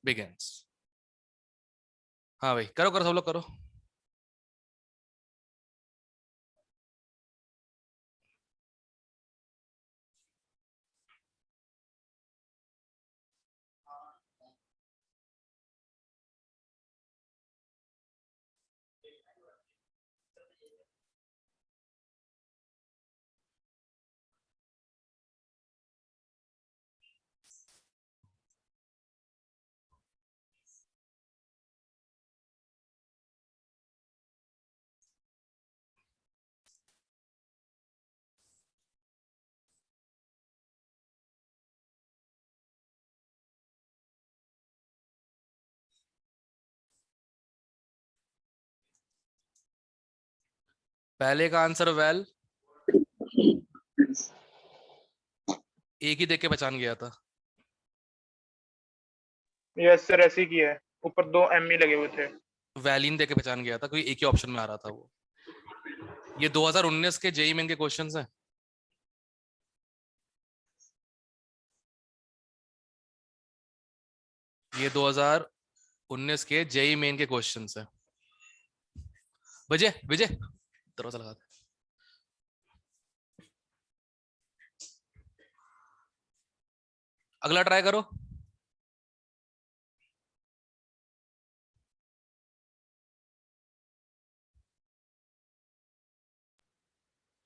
begins। हाँ भाई, करो करो, सब लोग करो। पहले का आंसर वेल, एक ही देख के पहचान गया था। यस सर, ऐसे ही किया है, ऊपर 2 एम लगे हुए थे। वैलिन देख के पहचान गया था, क्योंकि एक ही ऑप्शन में आ रहा था वो। ये 2019 के जेई मेन के क्वेश्चंस हैं। ये 2019 के जेई मेन के क्वेश्चंस हैं। विजय विजय, दरवाजा लगा दे। अगला ट्राई करो।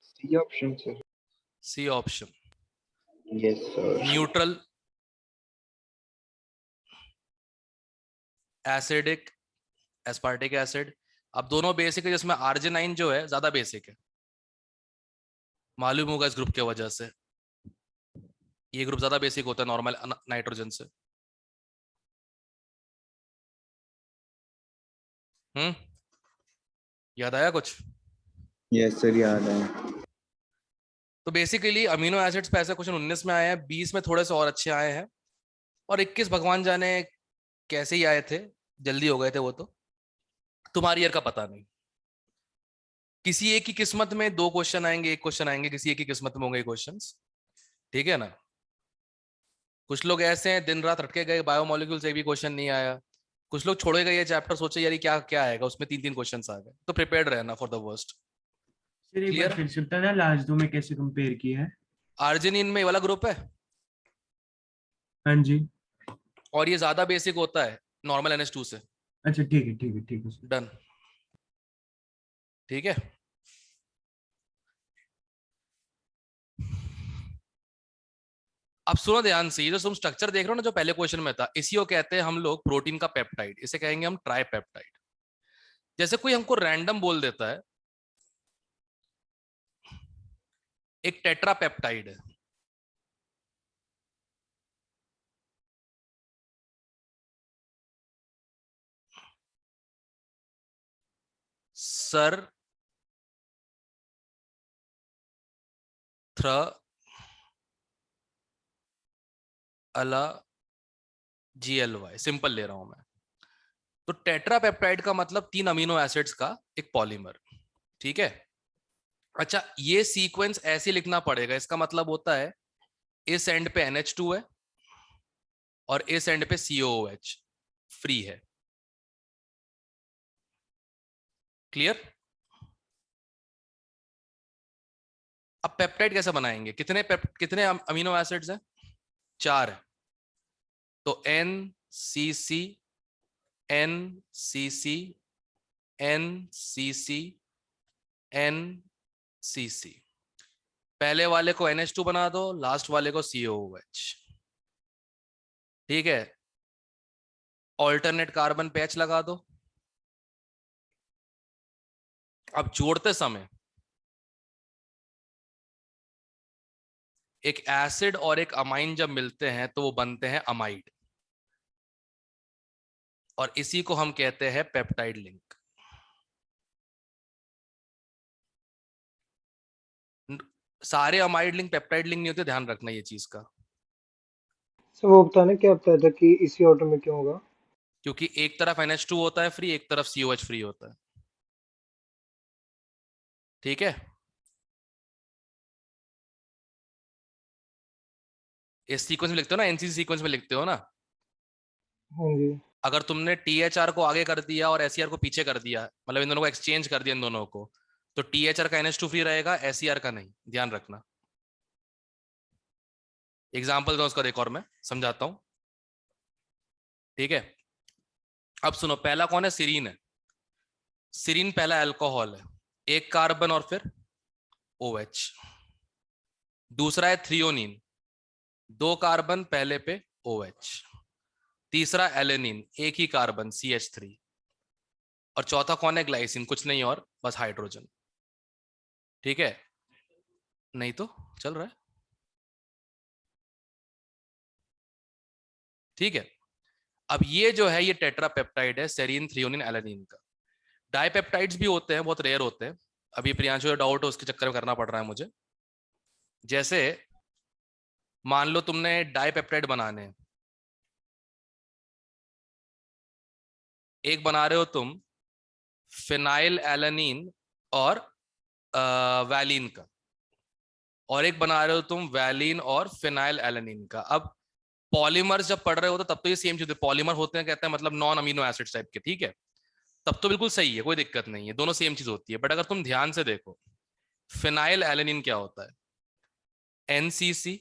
C option sir. C option, yes sir. Neutral, acidic, aspartic acid. अब दोनों बेसिक है, जिसमें आर्जिनाइन जो है ज्यादा बेसिक है, मालूम होगा इस ग्रुप के वजह से। ये ग्रुप ज्यादा बेसिक होता है नॉर्मल नाइट्रोजन से। हम्म, याद आया कुछ? यस सर, याद है। तो बेसिकली अमीनो एसिड्स पे ऐसे क्वेश्चन 19 में आए हैं, 20 में थोड़े से और अच्छे आए हैं, और 21 भगवान जाने कैसे ही आए थे, जल्दी हो गए थे वो तो। तुम्हारी ईयर का पता नहीं। किसी एक की किस्मत में 2 क्वेश्चन आएंगे, 1 क्वेश्चन आएंगे, किसी एक की किस्मत में होंगे क्वेश्चंस। ठीक है ना? कुछ लोग ऐसे हैं दिन रात रटके गए, बायोमोलिक्यूल से भी क्वेश्चन नहीं आया। कुछ लोग छोड़े गए ये चैप्टर, सोचे यार क्या क्या आएगा, उसमें 3-3 क्वेश्चंस आ गए। तो प्रिपेयर्ड रहना फॉर द वर्स्ट। सर एक बार क्लियर? फिर से बताना, लास्ट 2 में कैसे कंपेयर किया है? आर्जिनिन में ये वाला ग्रुप है, हाँ जी। और ये ज्यादा बेसिक होता है नॉर्मल NH2 से। अच्छा ठीक है ठीक है ठीक है सर। डन। ठीक है। अब सुनो ध्यान से, ये जो तुम स्ट्रक्चर देख रहे हो ना, जो पहले क्वेश्चन में था, इसी को कहते हैं हम लोग प्रोटीन का पेप्टाइड, इसे कहेंगे हम ट्राई पेप्टाइड। जैसे कोई हमको रैंडम बोल देता है एक टेट्रा पेप्टाइड है, सर थ्र अला GLY, सिंपल ले रहा हूं मैं। तो टेट्रा पेप्टाइड का मतलब 3 अमीनो एसिड्स का एक पॉलीमर। ठीक है। अच्छा, ये सीक्वेंस ऐसे लिखना पड़ेगा, इसका मतलब होता है इस एंड पे NH2 है और इस एंड पे COOH फ्री है। क्लियर? अब पेप्टाइड कैसे बनाएंगे? कितने अमीनो एसिड्स हैं? 4 है। तो NCC NCC NCC NCC। पहले वाले को NH2 बना दो, लास्ट वाले को COOH। ठीक है। ऑल्टरनेट कार्बन पे H लगा दो। अब जोड़ते समय एक एसिड और एक अमाइन जब मिलते हैं तो वो बनते हैं अमाइड, और इसी को हम कहते हैं पेप्टाइड लिंक। सारे अमाइड लिंक पेप्टाइड लिंक नहीं होते, ध्यान रखना ये चीज का। सर वो बताना क्या होता था कि इसी ऑर्डर में क्यों होगा? क्योंकि एक तरफ NH2 होता है फ्री, एक तरफ COH फ्री होता है। ठीक है। इस सीक्वेंस में लिखते हो ना, NCC सीक्वेंस में लिखते हो ना, हाँ जी। अगर तुमने THR को आगे कर दिया और SER को पीछे कर दिया, मतलब इन दोनों को एक्सचेंज कर दिया इन दोनों को, तो THR का NH2 फ्री रहेगा, SER का नहीं, ध्यान रखना। एग्जाम्पल दो उसका, एक और मैं समझाता हूं, ठीक है। अब सुनो, पहला कौन है? सीरीन है। सीरीन पहला अल्कोहल है, एक कार्बन और फिर OH। दूसरा है थ्रियोनिन, दो कार्बन पहले पे OH। तीसरा एलेनिन, एक ही कार्बन CH3। और चौथा कौन है? ग्लाइसिन, कुछ नहीं और बस हाइड्रोजन। ठीक है, नहीं तो चल रहा है, ठीक है। अब ये जो है ये टेट्रापेप्टाइड है, सेरीन थ्रियोनिन एलेनिन का। डाइपेप्टाइड्स भी होते हैं, बहुत रेयर होते हैं। अभी प्रियांशु का डाउट है, उसके चक्कर में करना पड़ रहा है मुझे। जैसे मान लो तुमने डाइपेप्टाइड बनाने हैं, एक बना रहे हो तुम फिनाइल एलेनिन और वैलिन का, और एक बना रहे हो तुम वैलिन और फिनाइल एलेनिन का। अब पॉलीमर्स जब पढ़ रहे हो तो तब तो ये सेम चीज, पॉलीमर होते हैं कहते हैं मतलब नॉन अमीनो एसिड टाइप के, ठीक है, तब तो बिल्कुल सही है, कोई दिक्कत नहीं है, दोनों सेम चीज होती है। बट अगर तुम ध्यान से देखो, फिनाइल एलेनिन क्या होता है? NCC,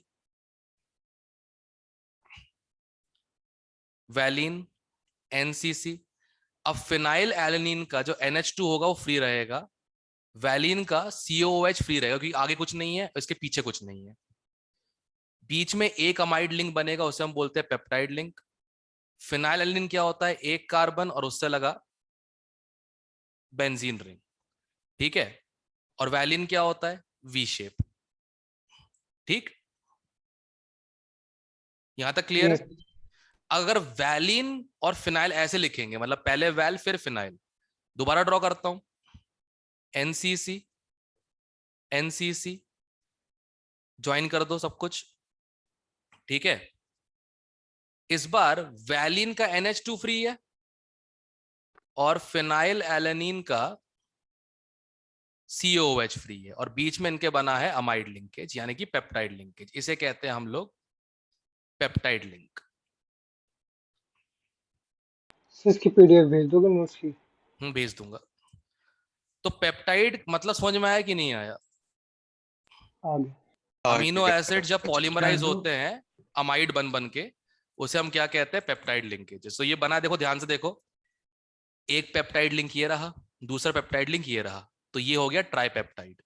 valine, NCC। अब फिनाइल एलेनिन का जो NH2 होगा वो फ्री रहेगा, वैलिन का COOH फ्री रहेगा, क्योंकि आगे कुछ नहीं है, इसके पीछे कुछ नहीं है। बीच में एक अमाइड लिंक बनेगा, उसे हम बोलते हैं पेप्टाइड लिंक। फिनाइल एलेनिन क्या होता है? एक कार्बन और उससे लगा बेंजीन रिंग, ठीक है। और वैलिन क्या होता है? V शेप, ठीक, यहां तक क्लियर है। यस। अगर वैलिन और फिनाइल ऐसे लिखेंगे, मतलब पहले वैल फिर फिनाइल, दोबारा ड्रॉ करता हूं, NCC, NCC, ज्वाइन कर दो सब कुछ, ठीक है। इस बार वैलिन का NH2 फ्री है और फिनाइल एलेनिन का COOH फ्री है, और बीच में इनके बना है अमाइड लिंकेज, यानी कि पेप्टाइड लिंकेज। इसे कहते हैं हम लोग पेप्टाइड लिंक। सर इसकी PDF भेज दोगे नोट्स की? भेज दूंगा। तो पेप्टाइड मतलब समझ में आया कि नहीं आया? आगे। अमीनो एसिड जब डाल पॉलीमराइज दो। होते हैं अमाइड बन बन के, उसे हम क्या कहते हैं? Peptide linkage. तो ये बना, देखो ध्यान से देखो, एक पेप्टाइड लिंक ये रहा, दूसरा पेप्टाइड लिंक ये रहा, तो ये हो गया ट्राइपेप्टाइड।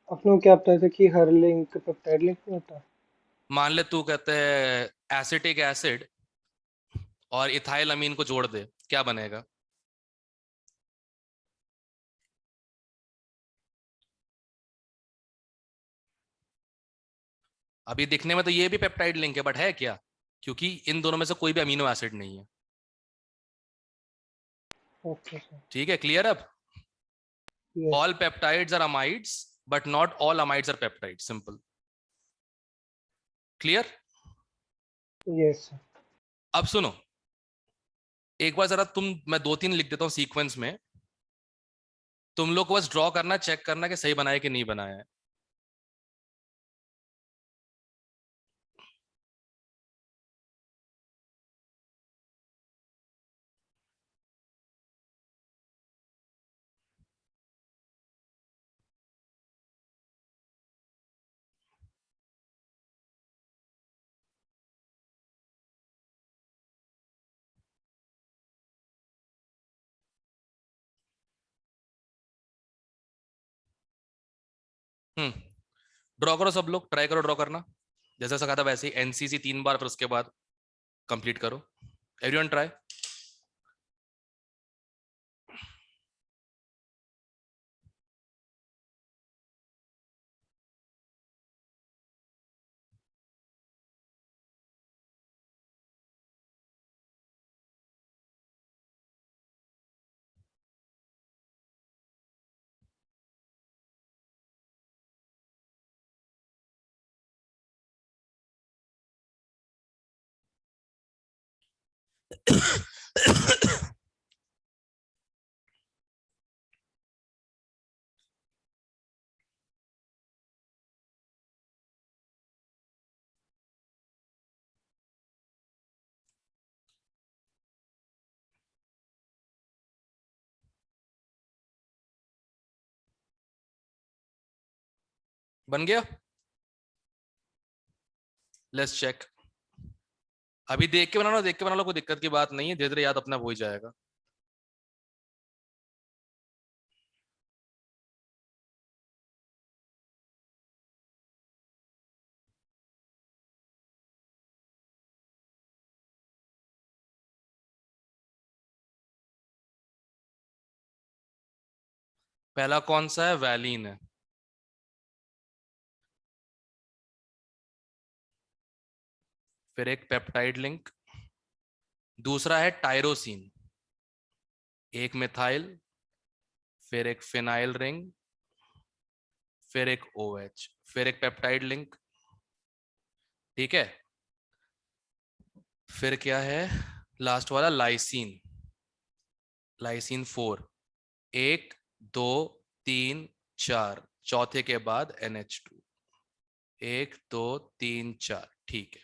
अपने को क्या पता था कि हर लिंक पेप्टाइड लिंक नहीं होता? मान ले तू कहते हैं एसिटिक एसिड और इथाइल अमीन को जोड़ दे, क्या बनेगा? अभी दिखने में तो ये भी पेप्टाइड लिंक है, बट है क्या? क्योंकि इन दोनों में से कोई भी अमीनो एसिड नहीं है। Okay sir. ठीक है, क्लियर अब? Yes. All peptides are amides but not all amides are peptide, simple, clear. Yes sir. अब सुनो, एक बार जरा तुम, मैं दो तीन लिख देता हूं सीक्वेंस में, तुम लोग को बस ड्रॉ करना, चेक करना कि सही बनाया कि नहीं बनाया है। ड्रॉ करो सब लोग, ट्राई करो ड्रॉ करना, जैसा सका था वैसे ही, NCC 3 बार, फिर उसके बाद कंप्लीट करो। Everyone try. बन गया? Let's check. अभी देख के बना लो, कोई दिक्कत की बात नहीं है, धीरे धीरे याद अपना हो ही जाएगा। पहला कौन सा है? वैलिन है। फिर एक पेप्टाइड लिंक, दूसरा है टायरोसिन, एक मिथाइल, फिर एक फिनाइल रिंग, फिर एक OH, फिर एक पेप्टाइड लिंक। ठीक है, फिर क्या है लास्ट वाला? लाइसिन, लाइसिन 4, 1 2 3 4, चौथे के बाद NH2, 1 2 3 4। ठीक है,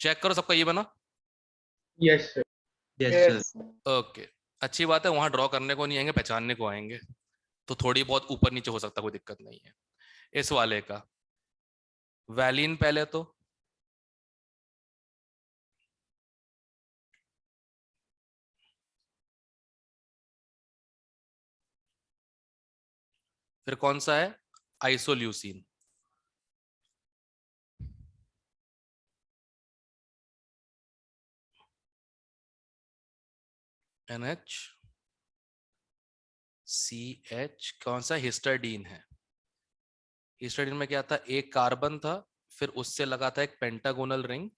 चेक करो सबका ये बना। Yes sir. Yes, Yes. sir. Okay, अच्छी बात है, वहां ड्रॉ करने को नहीं आएंगे, पहचानने को आएंगे, तो थोड़ी बहुत ऊपर नीचे हो सकता, कोई दिक्कत नहीं है। इस वाले का वैलिन पहले, तो फिर कौन सा है? Isoleucine, NHCH। कौन सा? हिस्टाडीन है। हिस्टाडीन में क्या था? एक कार्बन था, फिर उससे लगा था एक पेंटागोनल रिंग,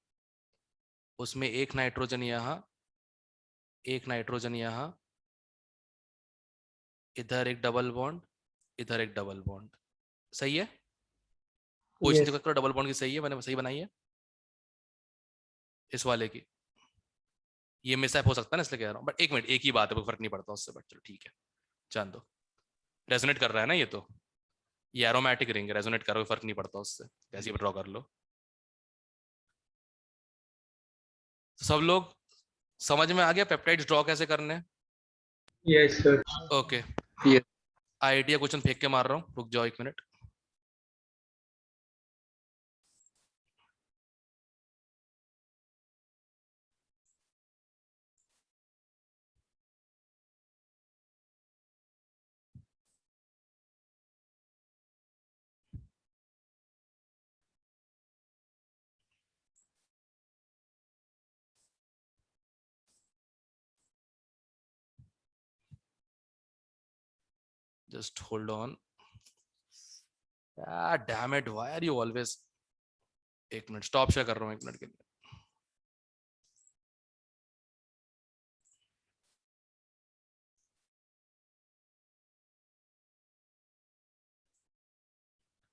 उसमें एक नाइट्रोजन यहाँ, एक नाइट्रोजन यहाँ, इधर एक डबल बॉन्ड, इधर एक डबल बॉन्ड। सही है? पोजीशन यस चेक करो, डबल बॉन्ड की सही है, मैंने सही बनाई है इस वाले की। ये मिसअप हो सकता है ना, इसलिए कह रहा हूँ, बट एक मिनट, एक ही बात है, कोई फर्क नहीं पड़ता उससे, बट चलो ठीक है, जान दो। रेजोनेट कर रहा है ना ये, तो ये एरोमेटिक रिंग रेजोनेट कर रहा है, कोई फर्क नहीं पड़ता उससे, कैसे भी ड्रॉ कर लो। सब लोग समझ में आ गया पेप्टाइड्स ड्रॉ कैसे करने हैं? Yes sir. Okay, Yes. Idea question फेंक के मार रहा हूँ, रुक जाओ 1 minute. Just hold on, damn it, why are you always. 1 minute, stop share कर रहा हूँ 1 मिनट के लिए।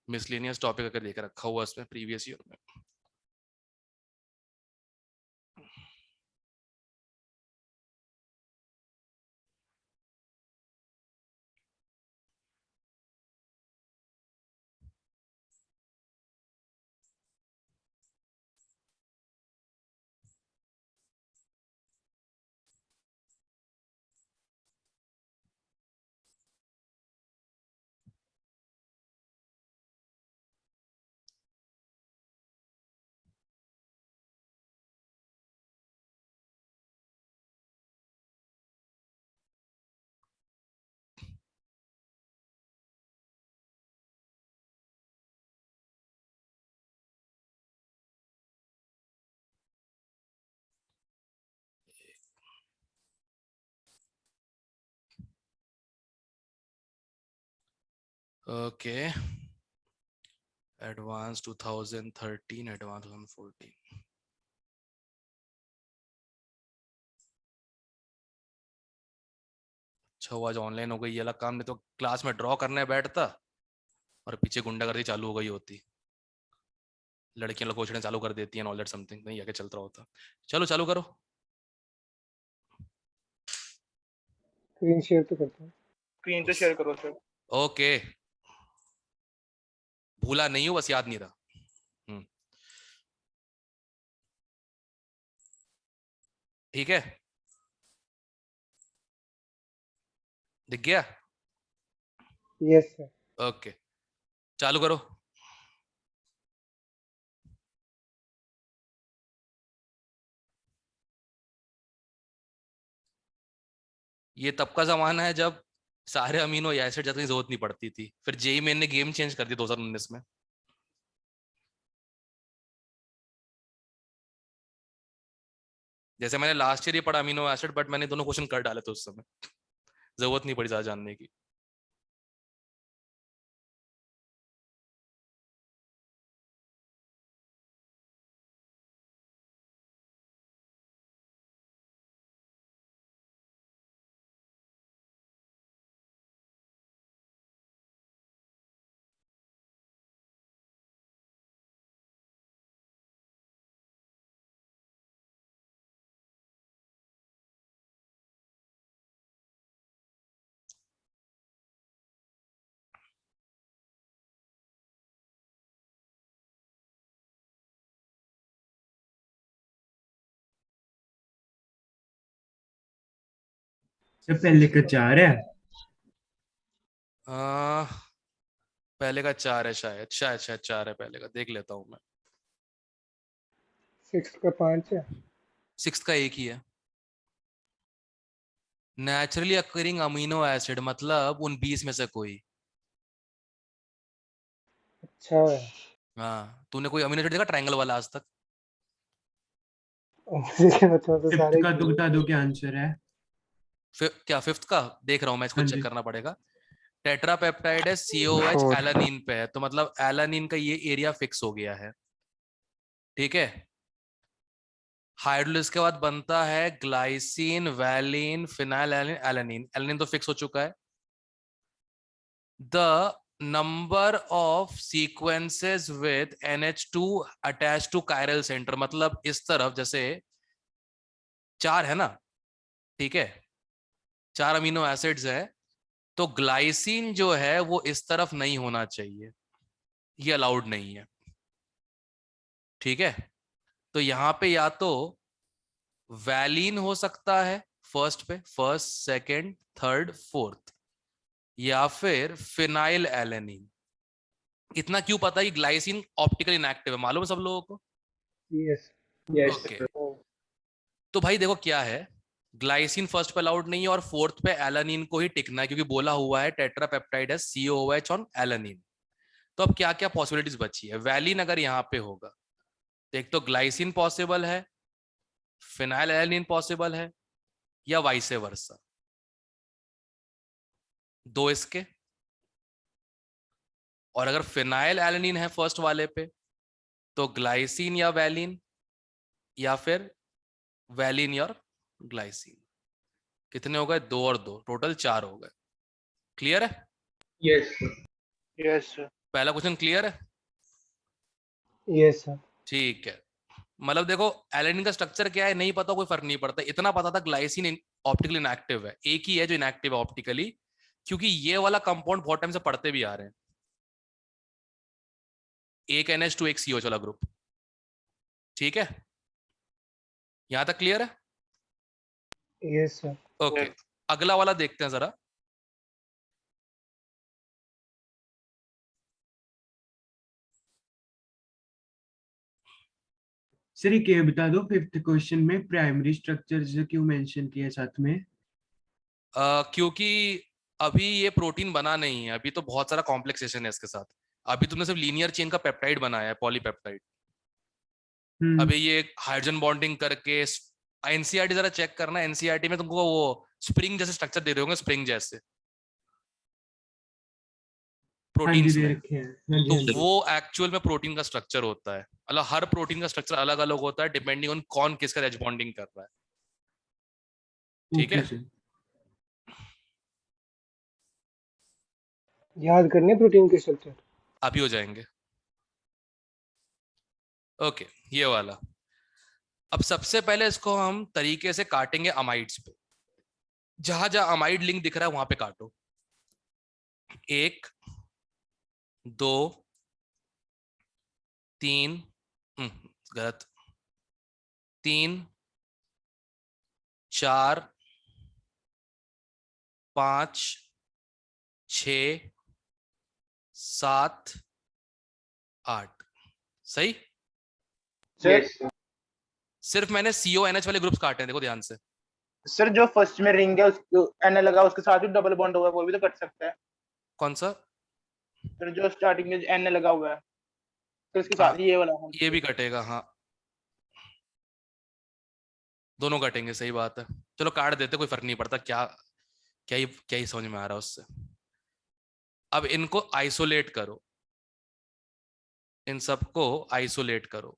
मिसलेनियस टॉपिक अगर लेकर रखा हुआ इसमें प्रीवियस ईयर में। Okay, advance 2013, advance 2014। अच्छा हुआ आज ऑनलाइन हो गई, ये अलग काम, नहीं तो क्लास में ड्रॉ करने बैठता और पीछे गुंडागर्दी चालू हो गई होती, लड़कियां लोग क्वेश्चन चालू कर देती हैं, नॉलेज समथिंग नहीं आगे चलता होता। चलो चालू करो। स्क्रीन शेयर तो करता हूँ। स्क्रीन तो शेयर करो सर। ओके, भूला नहीं हूं, बस याद नहीं रहा। ठीक है, दिख गया? Yes sir. ओके, चालू करो। ये तब का जमाना है जब सारे अमीनो एसिड जाने की जरूरत नहीं पड़ती थी, फिर जेई मेन ने गेम चेंज कर दिया 2019 में। जैसे मैंने लास्ट ईयर ये पढ़ा अमीनो एसिड, बट मैंने दोनों क्वेश्चन कर डाले थे उस समय, जरूरत नहीं पड़ी ज्यादा जानने की। सर पहले का 4 है। आ, पहले का 4 है शायद, शायद 4 है पहले का, देख लेता हूँ मैं। 6 का 5 है। 6 का एक ही है। नेचुरली अकरिंग अमीनो एसिड मतलब उन 20 में से कोई। अच्छा है। हाँ, तूने कोई अमीनो एसिड देखा ट्रायंगल वाला आज तक? मुझे बता तो 5th सारे का तो किए। बता दो क्या आंसर है। क्या 5th का देख रहा हूँ मैं, इसको हाँ चेक जी। करना पड़ेगा। टेट्रापेप्टाइड है, COH फोर्थ। एलानिन पे है, तो मतलब एलानिन का ये एरिया फिक्स हो गया है। ठीक है। हाइड्रोलिस के बाद बनता है glycine, valine, phenyl alanine, alanine. Alanine तो फिक्स हो चुका है। The number of sequences with NH2 attach to chiral centre, मतलब इस तरफ जैसे 4 है ना, ठीक है, 4 अमीनो एसिड्स है, तो ग्लाइसिन जो है वो इस तरफ नहीं होना चाहिए, ये अलाउड नहीं है। ठीक है, तो यहां पे या तो वैलिन हो सकता है फर्स्ट पे, फर्स्ट, सेकंड, थर्ड, फोर्थ, या फिर फिनाइल एलेनिन। इतना क्यों पता है कि ग्लाइसिन ऑप्टिकल इनएक्टिव है, मालूम है सब लोगों को? यस। Yes, okay, sir. तो भाई देखो क्या है, ग्लाइसिन फर्स्ट पे अलाउड नहीं है और फोर्थ पे एलानिन को ही टिकना है, क्योंकि बोला हुआ है टेट्रापेप्टाइड है COOH ऑन एलानिन। तो अब क्या क्या पॉसिबिलिटीज बची है? वैलिन अगर यहाँ पे होगा तो एक तो ग्लाइसिन पॉसिबल है, फिनाइल एलानिन पॉसिबल है, या वाइसे वर्सा, दो इसके। और अगर फिनाइल एलानिन है फर्स्ट वाले पे तो ग्लाइसिन या वैलिन, या फिर वैलिन और ग्लाइसिन। कितने हो गए? 2 और 2, टोटल 4 हो गए। क्लियर है? Yes, sir. Yes sir. पहला क्वेश्चन क्लियर है? Yes sir. ठीक है। मतलब देखो, एलानिन का स्ट्रक्चर क्या है नहीं पता, कोई फर्क नहीं पड़ता, इतना पता था ग्लाइसिन ऑप्टिकली इनएक्टिव है, एक ही है जो इनएक्टिव है ऑप्टिकली, क्योंकि ये वाला कंपाउंड बहुत टाइम से पढ़ते भी आ रहे हैं, एक NH2 एक COH वाला ग्रुप। ठीक है, यहां तक क्लियर है? Yes sir. ओके, अगला वाला देखते हैं जरा। सर एक ये बता दो 5th क्वेश्चन में प्राइमरी स्ट्रक्चर्स क्यों मेंशन किया है साथ में। क्योंकि अभी ये प्रोटीन बना नहीं है, अभी तो बहुत सारा कॉम्प्लेक्सेशन है इसके साथ। अभी तुमने सिर्फ लीनियर चेन का पेप्टाइड बनाया है, पॉलीपेप्टाइड। अभी ये हाइड्रोजन बॉन्डिंग करके, एनसीईआरटी जरा चेक करना, एनसीईआरटी में तुमको वो स्प्रिंग जैसे स्ट्रक्चर दे रहे होंगे, स्प्रिंग जैसे हाँ जी प्रोटीन्स दे में। रखे हैं। हाँ जी तो हाँ जी। वो एक्चुअल में प्रोटीन का स्ट्रक्चर होता है, मतलब हर प्रोटीन का स्ट्रक्चर अलग अलग होता है डिपेंडिंग ऑन कौन किसका एच बॉन्डिंग कर रहा है। ठीक ओके है, सर। याद करने प्रोटीन के स्ट्रक्चर। अभी हो जाएंगे। ओके, ये वाला। अब सबसे पहले इसको हम तरीके से काटेंगे अमाइड्स पे, जहां जहां अमाइड लिंक दिख रहा है वहां पे काटो। 1 2 3, गलत, 3 4 5 6 7 8। सही। Yes, sir. सिर्फ मैंने CONH वाले ग्रुप्स काटे हैं, देखो ध्यान से। सर जो फर्स्ट में रिंग है उसको एन लगा उसके साथ ही डबल बॉन्ड हुआ है, वो भी तो कट सकता है। कौन सा? सर जो स्टार्टिंग में एन लगा हुआ है तो उसके हाँ, साथ ही ये वाला ये भी कटेगा, हाँ दोनों कटेंगे, सही बात है। चलो काट देते, कोई फर्क नहीं पड़ता, क्या ही समझ में आ रहा है उससे। अब इनको आइसोलेट करो, इन सबको आइसोलेट करो।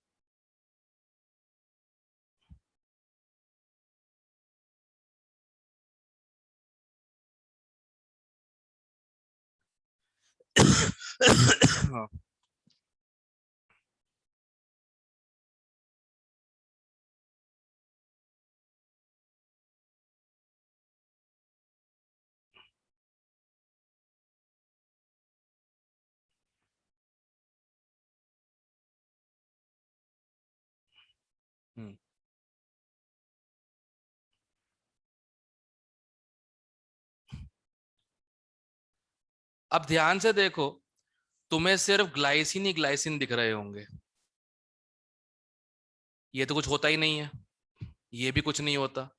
हाँ। हम्म। अब ध्यान से देखो, तुम्हें सिर्फ ग्लाइसिन ही ग्लाइसिन दिख रहे होंगे, ये तो कुछ होता ही नहीं है, ये भी कुछ नहीं होता,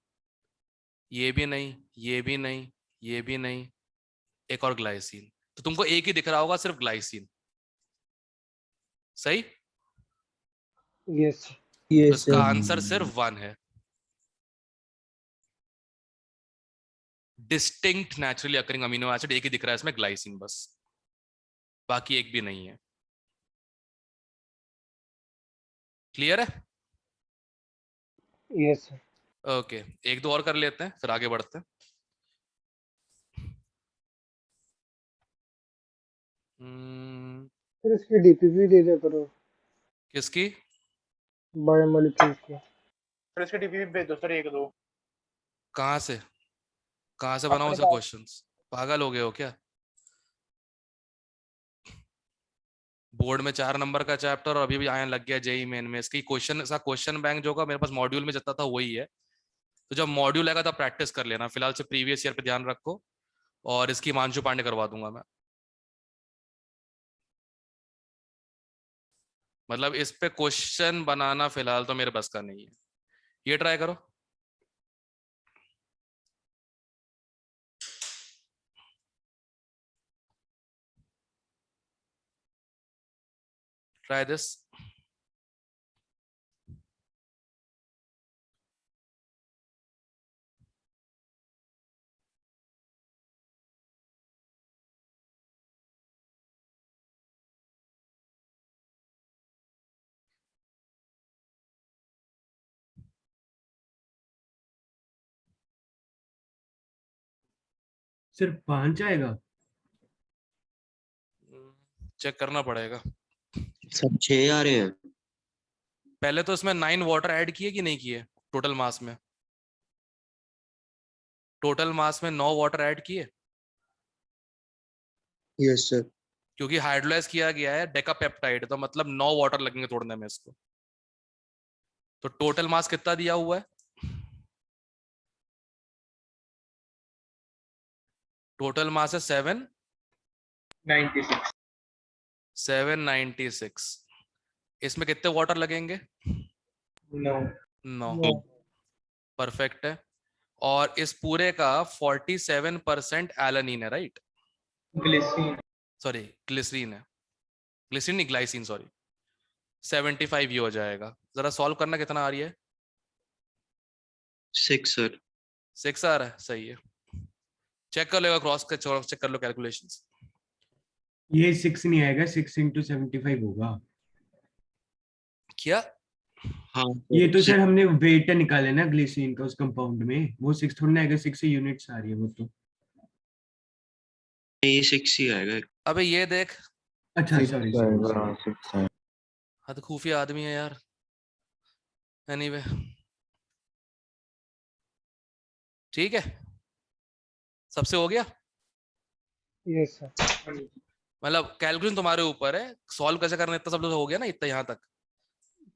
ये भी नहीं, ये भी नहीं, ये भी नहीं, एक और ग्लाइसिन, तो तुमको एक ही दिख रहा होगा, सिर्फ ग्लाइसिन। सही? यस तो Yes, इसका sir. आंसर सिर्फ 1 है, distinct naturally occurring amino acid एक ही दिख रहा है इसमें, ग्लाइसिन बस, बाकी एक भी नहीं है। क्लियर है? यस ओके, एक दो और कर लेते हैं फिर आगे बढ़ते हैं। फिर इसकी डीपीपी दे दिया करो किसकी? बायोमोलिक्यूल्स की। सर इसके डीपी भेज दो सर, एक दो। कहाँ से, कहाँ से बनाओ अपने ऐसे पास। क्वेश्चंस? पागल हो गए हो क्या? बोर्ड में 4 नंबर का चैप्टर और अभी भी आने लग गया जेई मेन में, इसकी क्वेश्चन, इसका क्वेश्चन बैंक जो होगा मेरे पास मॉड्यूल में जितना था वही है, तो जब मॉड्यूल आएगा तब प्रैक्टिस कर लेना, फिलहाल से प्रीवियस ईयर पे ध्यान रखो, और इसकी हिमांशु पांडे करवा दूंगा मैं। मतलब इस पे क्वेश्चन बनाना फिलहाल तो मेरे बस का नहीं है, ये ट्राई करो। Try this. सिर्फ 5 आएगा? चेक करना पड़ेगा। सब 6 आ रहे हैं. पहले तो इसमें 9 वाटर ऐड किए कि नहीं किए? टोटल मास में, टोटल मास में 9 वाटर ऐड किए, Yes, sir. क्योंकि हाइड्रोलाइज किया गया है डेकापेप्टाइड, तो मतलब 9 वाटर लगेंगे तोड़ने में इसको। तो टोटल मास कितना दिया हुआ है? टोटल मास है 796। इसमें कितने वाटर लगेंगे? 9। नो परफेक्ट है। और इस पूरे का 47% एलानीन है, राइट? सॉरी ग्लिसरीन है, ग्लिसरीन नहीं, ग्लाइसिन, सॉरी। 75 ये हो जाएगा। जरा सॉल्व करना, कितना आ रही है? 6, sir. 6 आ रहा है, सही है। चेक कर लो, क्रॉस चेक कर लो कैलकुलेशंस। ये 6 नहीं आएगा, 6 इंटू 75 होगा। क्या? हाँ, ये तो sir. सर हमने वेट निकाले ना ग्लिसरीन का उस कंपाउंड में, वो 6 थोड़ी ना आएगा, 6 से यूनिट्स आ रही है वो तो। ये 6 ही आएगा. अबे ये देख, अच्छा 6 सॉरी आएगा, सॉरी। 6 आएगा. हद खुफिया आदमी है यार। एनीवे, ठीक है, सबसे हो गया। Yes sir. मतलब कैलकुलेशन तुम्हारे ऊपर है, सॉल्व कैसे करना, इतना सब लोग हो गया ना, इतना यहाँ तक।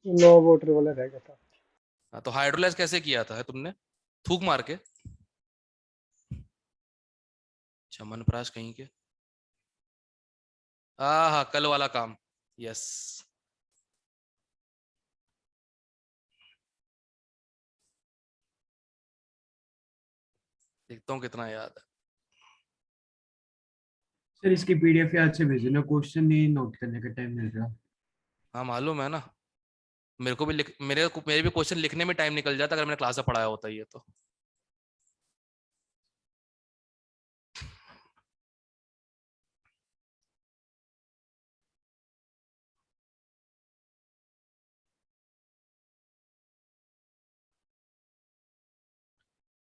नो वाटर वाला रह गया था। हाँ, तो हाइड्रोलाइज कैसे किया था तुमने? थूक मार के? चमनप्राश कहीं के। हाँ, कल वाला काम। यस। देखता हूँ कितना याद है। सर इसकी पीडीएफ याद से भेजना, क्वेश्चन नहीं नोट करने का टाइम मिल रहा। हाँ मालूम है ना, मेरे भी क्वेश्चन लिखने में टाइम निकल जाता अगर मैंने क्लास में पढ़ाया होता ये तो।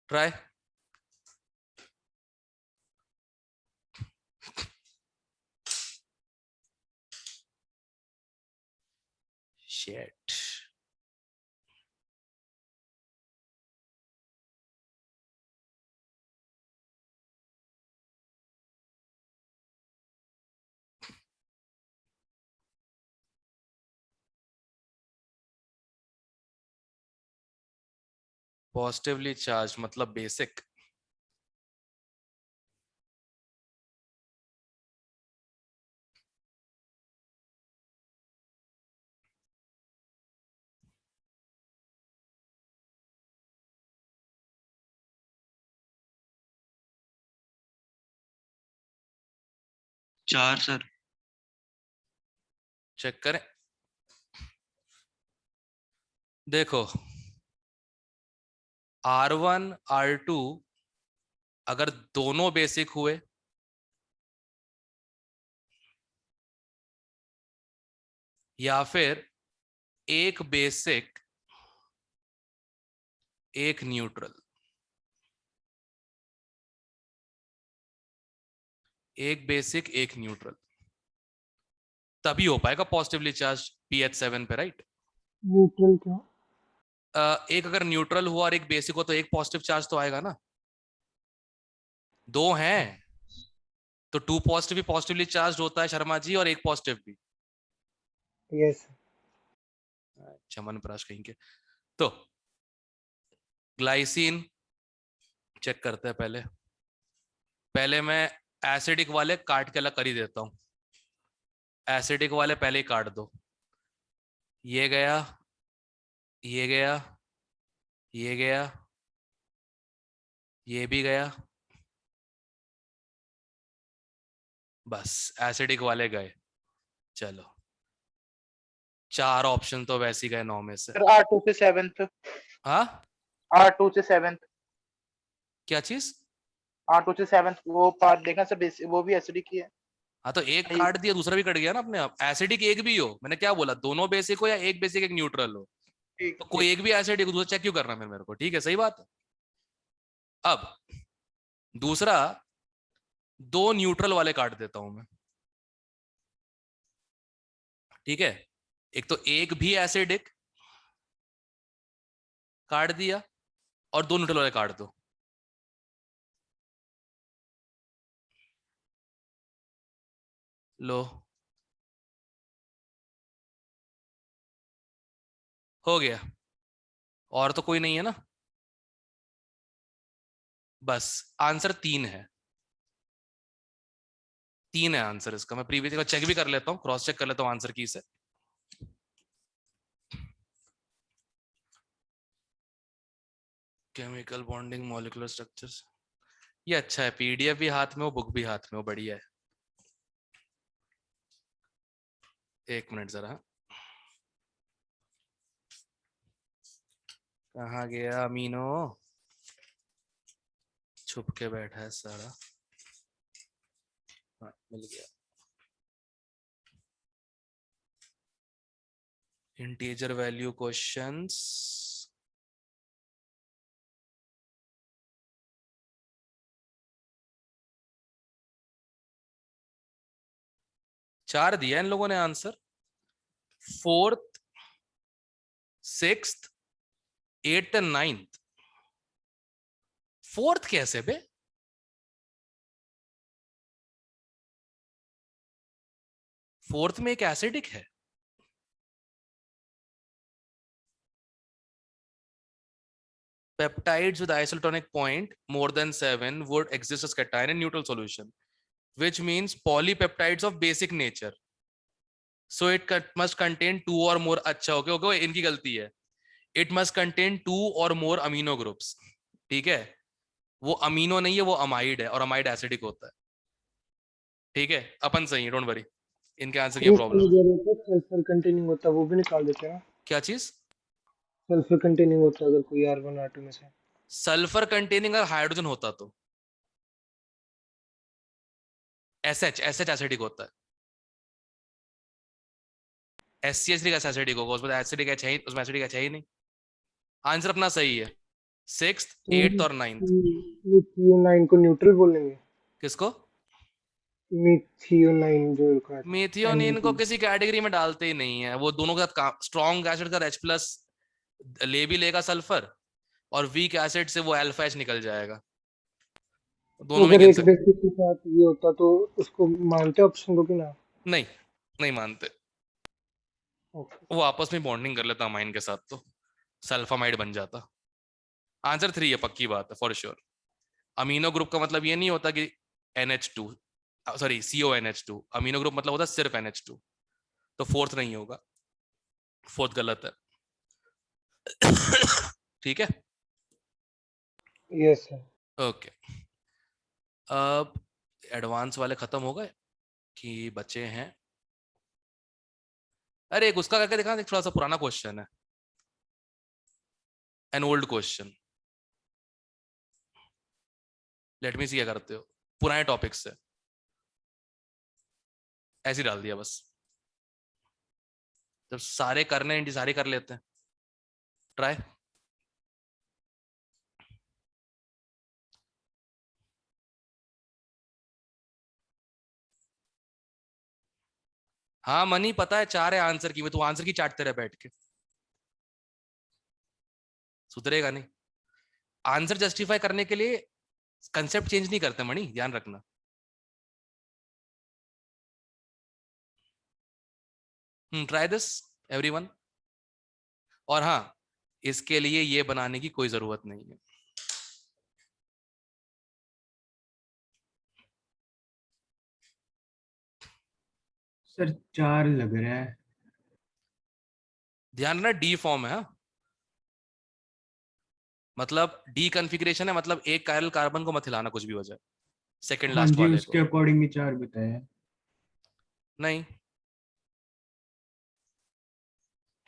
ट्राई। शिट। पॉजिटिवली चार्ज मतलब बेसिक। चार सर। चेक करें। देखो R1 R2 अगर दोनों बेसिक हुए या फिर एक बेसिक एक न्यूट्रल, एक बेसिक एक न्यूट्रल, तभी हो पाएगा पॉजिटिवली चार्ज pH 7 पे, राइट। न्यूट्रल क्या? एक अगर न्यूट्रल हुआ और एक बेसिक हो तो एक पॉजिटिव चार्ज तो आएगा ना। दो हैं तो टू पॉजिटिव भी पॉजिटिवली चार्ज होता है शर्मा जी, और एक पॉजिटिव भी। यस। चमन प्राश कहीं के। तो ग्लाइसिन चेक करते हैं पहले। पहले मैं एसिडिक वाले काट के अलग कर ही देता हूं। एसिडिक वाले पहले ही काट दो। ये गया, ये गया, ये गया, ये भी गया, बस एसिडिक वाले गए। चलो 4 ऑप्शन तो वैसे ही गए 9 में से। सर R2 से 7th, हाँ R2 से 7th, क्या चीज? R2 से 7th वो पार्ट देखना सर, वो भी एसिडिक ही है। हाँ तो एक काट दिया दूसरा भी कट गया ना अपने आप। एसिडिक एक भी हो, मैंने क्या बोला, दोनों बेसिक हो या एक बेसिक एक न्यूट्रल हो, ठीक तो कोई एक भी एसिडिक हो दूसरा चेक क्यों करना मेरे को? ठीक है सही बात है। अब दूसरा, दो न्यूट्रल वाले काट देता हूं मैं, ठीक है। एक तो एक भी एसिडिक काट दिया और दो न्यूट्रल वाले काट दो। लो हो गया। और तो कोई नहीं है ना, बस आंसर 3 है। 3 है आंसर इसका। मैं प्रीवियस का चेक भी कर लेता हूँ, क्रॉस चेक कर लेता हूँ आंसर की से। केमिकल बॉन्डिंग मॉलिक्यूलर स्ट्रक्चर्स, ये अच्छा है। पीडीएफ भी हाथ में हो, बुक भी हाथ में हो, बढ़िया है। एक मिनट जरा, कहाँ गया अमीनो? छुप के बैठा है सारा। हाँ मिल गया। इंटीजर वैल्यू क्वेश्चंस, चार दिया इन लोगों ने answer. 4th 6th 8th and 9th। 4th कैसे बे? फोर्थ में एक एसिडिक है। Peptides with isotonic point more than 7 would exist as cation in neutral solution, which means polypeptides of basic nature. So it must contain 2 or more. अच्छा okay okay, इनकी गलती है। It must contain 2 or more amino groups. ठीक है, वो amino नहीं है, वो अमाइड है, और अमाइड एसिडिक होता है। ठीक है, अपन सही है, डोंट वरी, इनके आंसर की क्रिस प्रॉब्लम में है। दे रहे थे सल्फर कंटेनिंग होता है, वो भी निकाल देते हैं ना। क्या चीज? सल्फर कंटेनिंग होता है अगर कोई R1 R2 में से। सल्फर कंटेनिंग अगर हाइड्रोजन होता तो एसएच एसिडिक होता है। HCH3 कैसे एसिडिक होगा? उसमें एसिडिक एच है ही, उसमें एसिडिक एच है ही नहीं। आंसर अपना सही है, 6th, तो 8th और 9th। मिथियोनाइन को न्यूट्रल बोलेंगे। किसको? मिथियोनाइन जो लिखा था मेथियोनिन को NO2। किसी कैटेगरी में डालते ही नहीं है, वो दोनों के साथ स्ट्रॉन्ग एसिड का H+ ले भी लेगा सल्फर, और वीक एसिड से वो अल्फा H निकल जाएगा, तो दोनों में अगर गिन एक सकते। बेसिस के साथ ये होता तो उसको मानते ऑप्शन को कि ना। नहीं, नहीं मानते। ओके। वो आपस में बॉन्डिंग कर लेता अमाइन के साथ, तो सल्फामाइड बन जाता। आंसर 3 है, पक्की बात है, फॉर श्योर। अमीनो ग्रुप का मतलब ये नहीं होता कि NH2, sorry CONH2। Amino group मतलब होता है सिर्फ NH2। तो फोर्थ नहीं होगा, फोर्थ गलत है। ठीक है, यस सर। ओके। अब एडवांस वाले खत्म हो गए कि बचे हैं? अरे एक उसका करके देखा, एक थोड़ा सा पुराना क्वेश्चन है, an old question. Let me see क्या करते हो, पुराने टॉपिक से ऐसे ही डाल दिया बस। जब सारे करने हैं सारे कर लेते हैं, ट्राई। हाँ मनी, पता है 4 है आंसर की, मैं तू आंसर की चाटते रहे बैठ के, सुधरेगा नहीं। आंसर जस्टिफाई करने के लिए कंसेप्ट चेंज नहीं करते मणि, ध्यान रखना। Try this everyone. और हाँ, इसके लिए ये बनाने की कोई जरूरत नहीं है। सर 4 लग रहा है। ध्यान रखना, डी फॉर्म है, हाँ? मतलब डी कॉन्फ़िगरेशन है, मतलब एक कायरल कार्बन को मत हिलाना कुछ भी हो जाए, सेकंड हाँ लास्ट जी, वाले उसके को। अकॉर्डिंग ही 4 बताया। नहीं,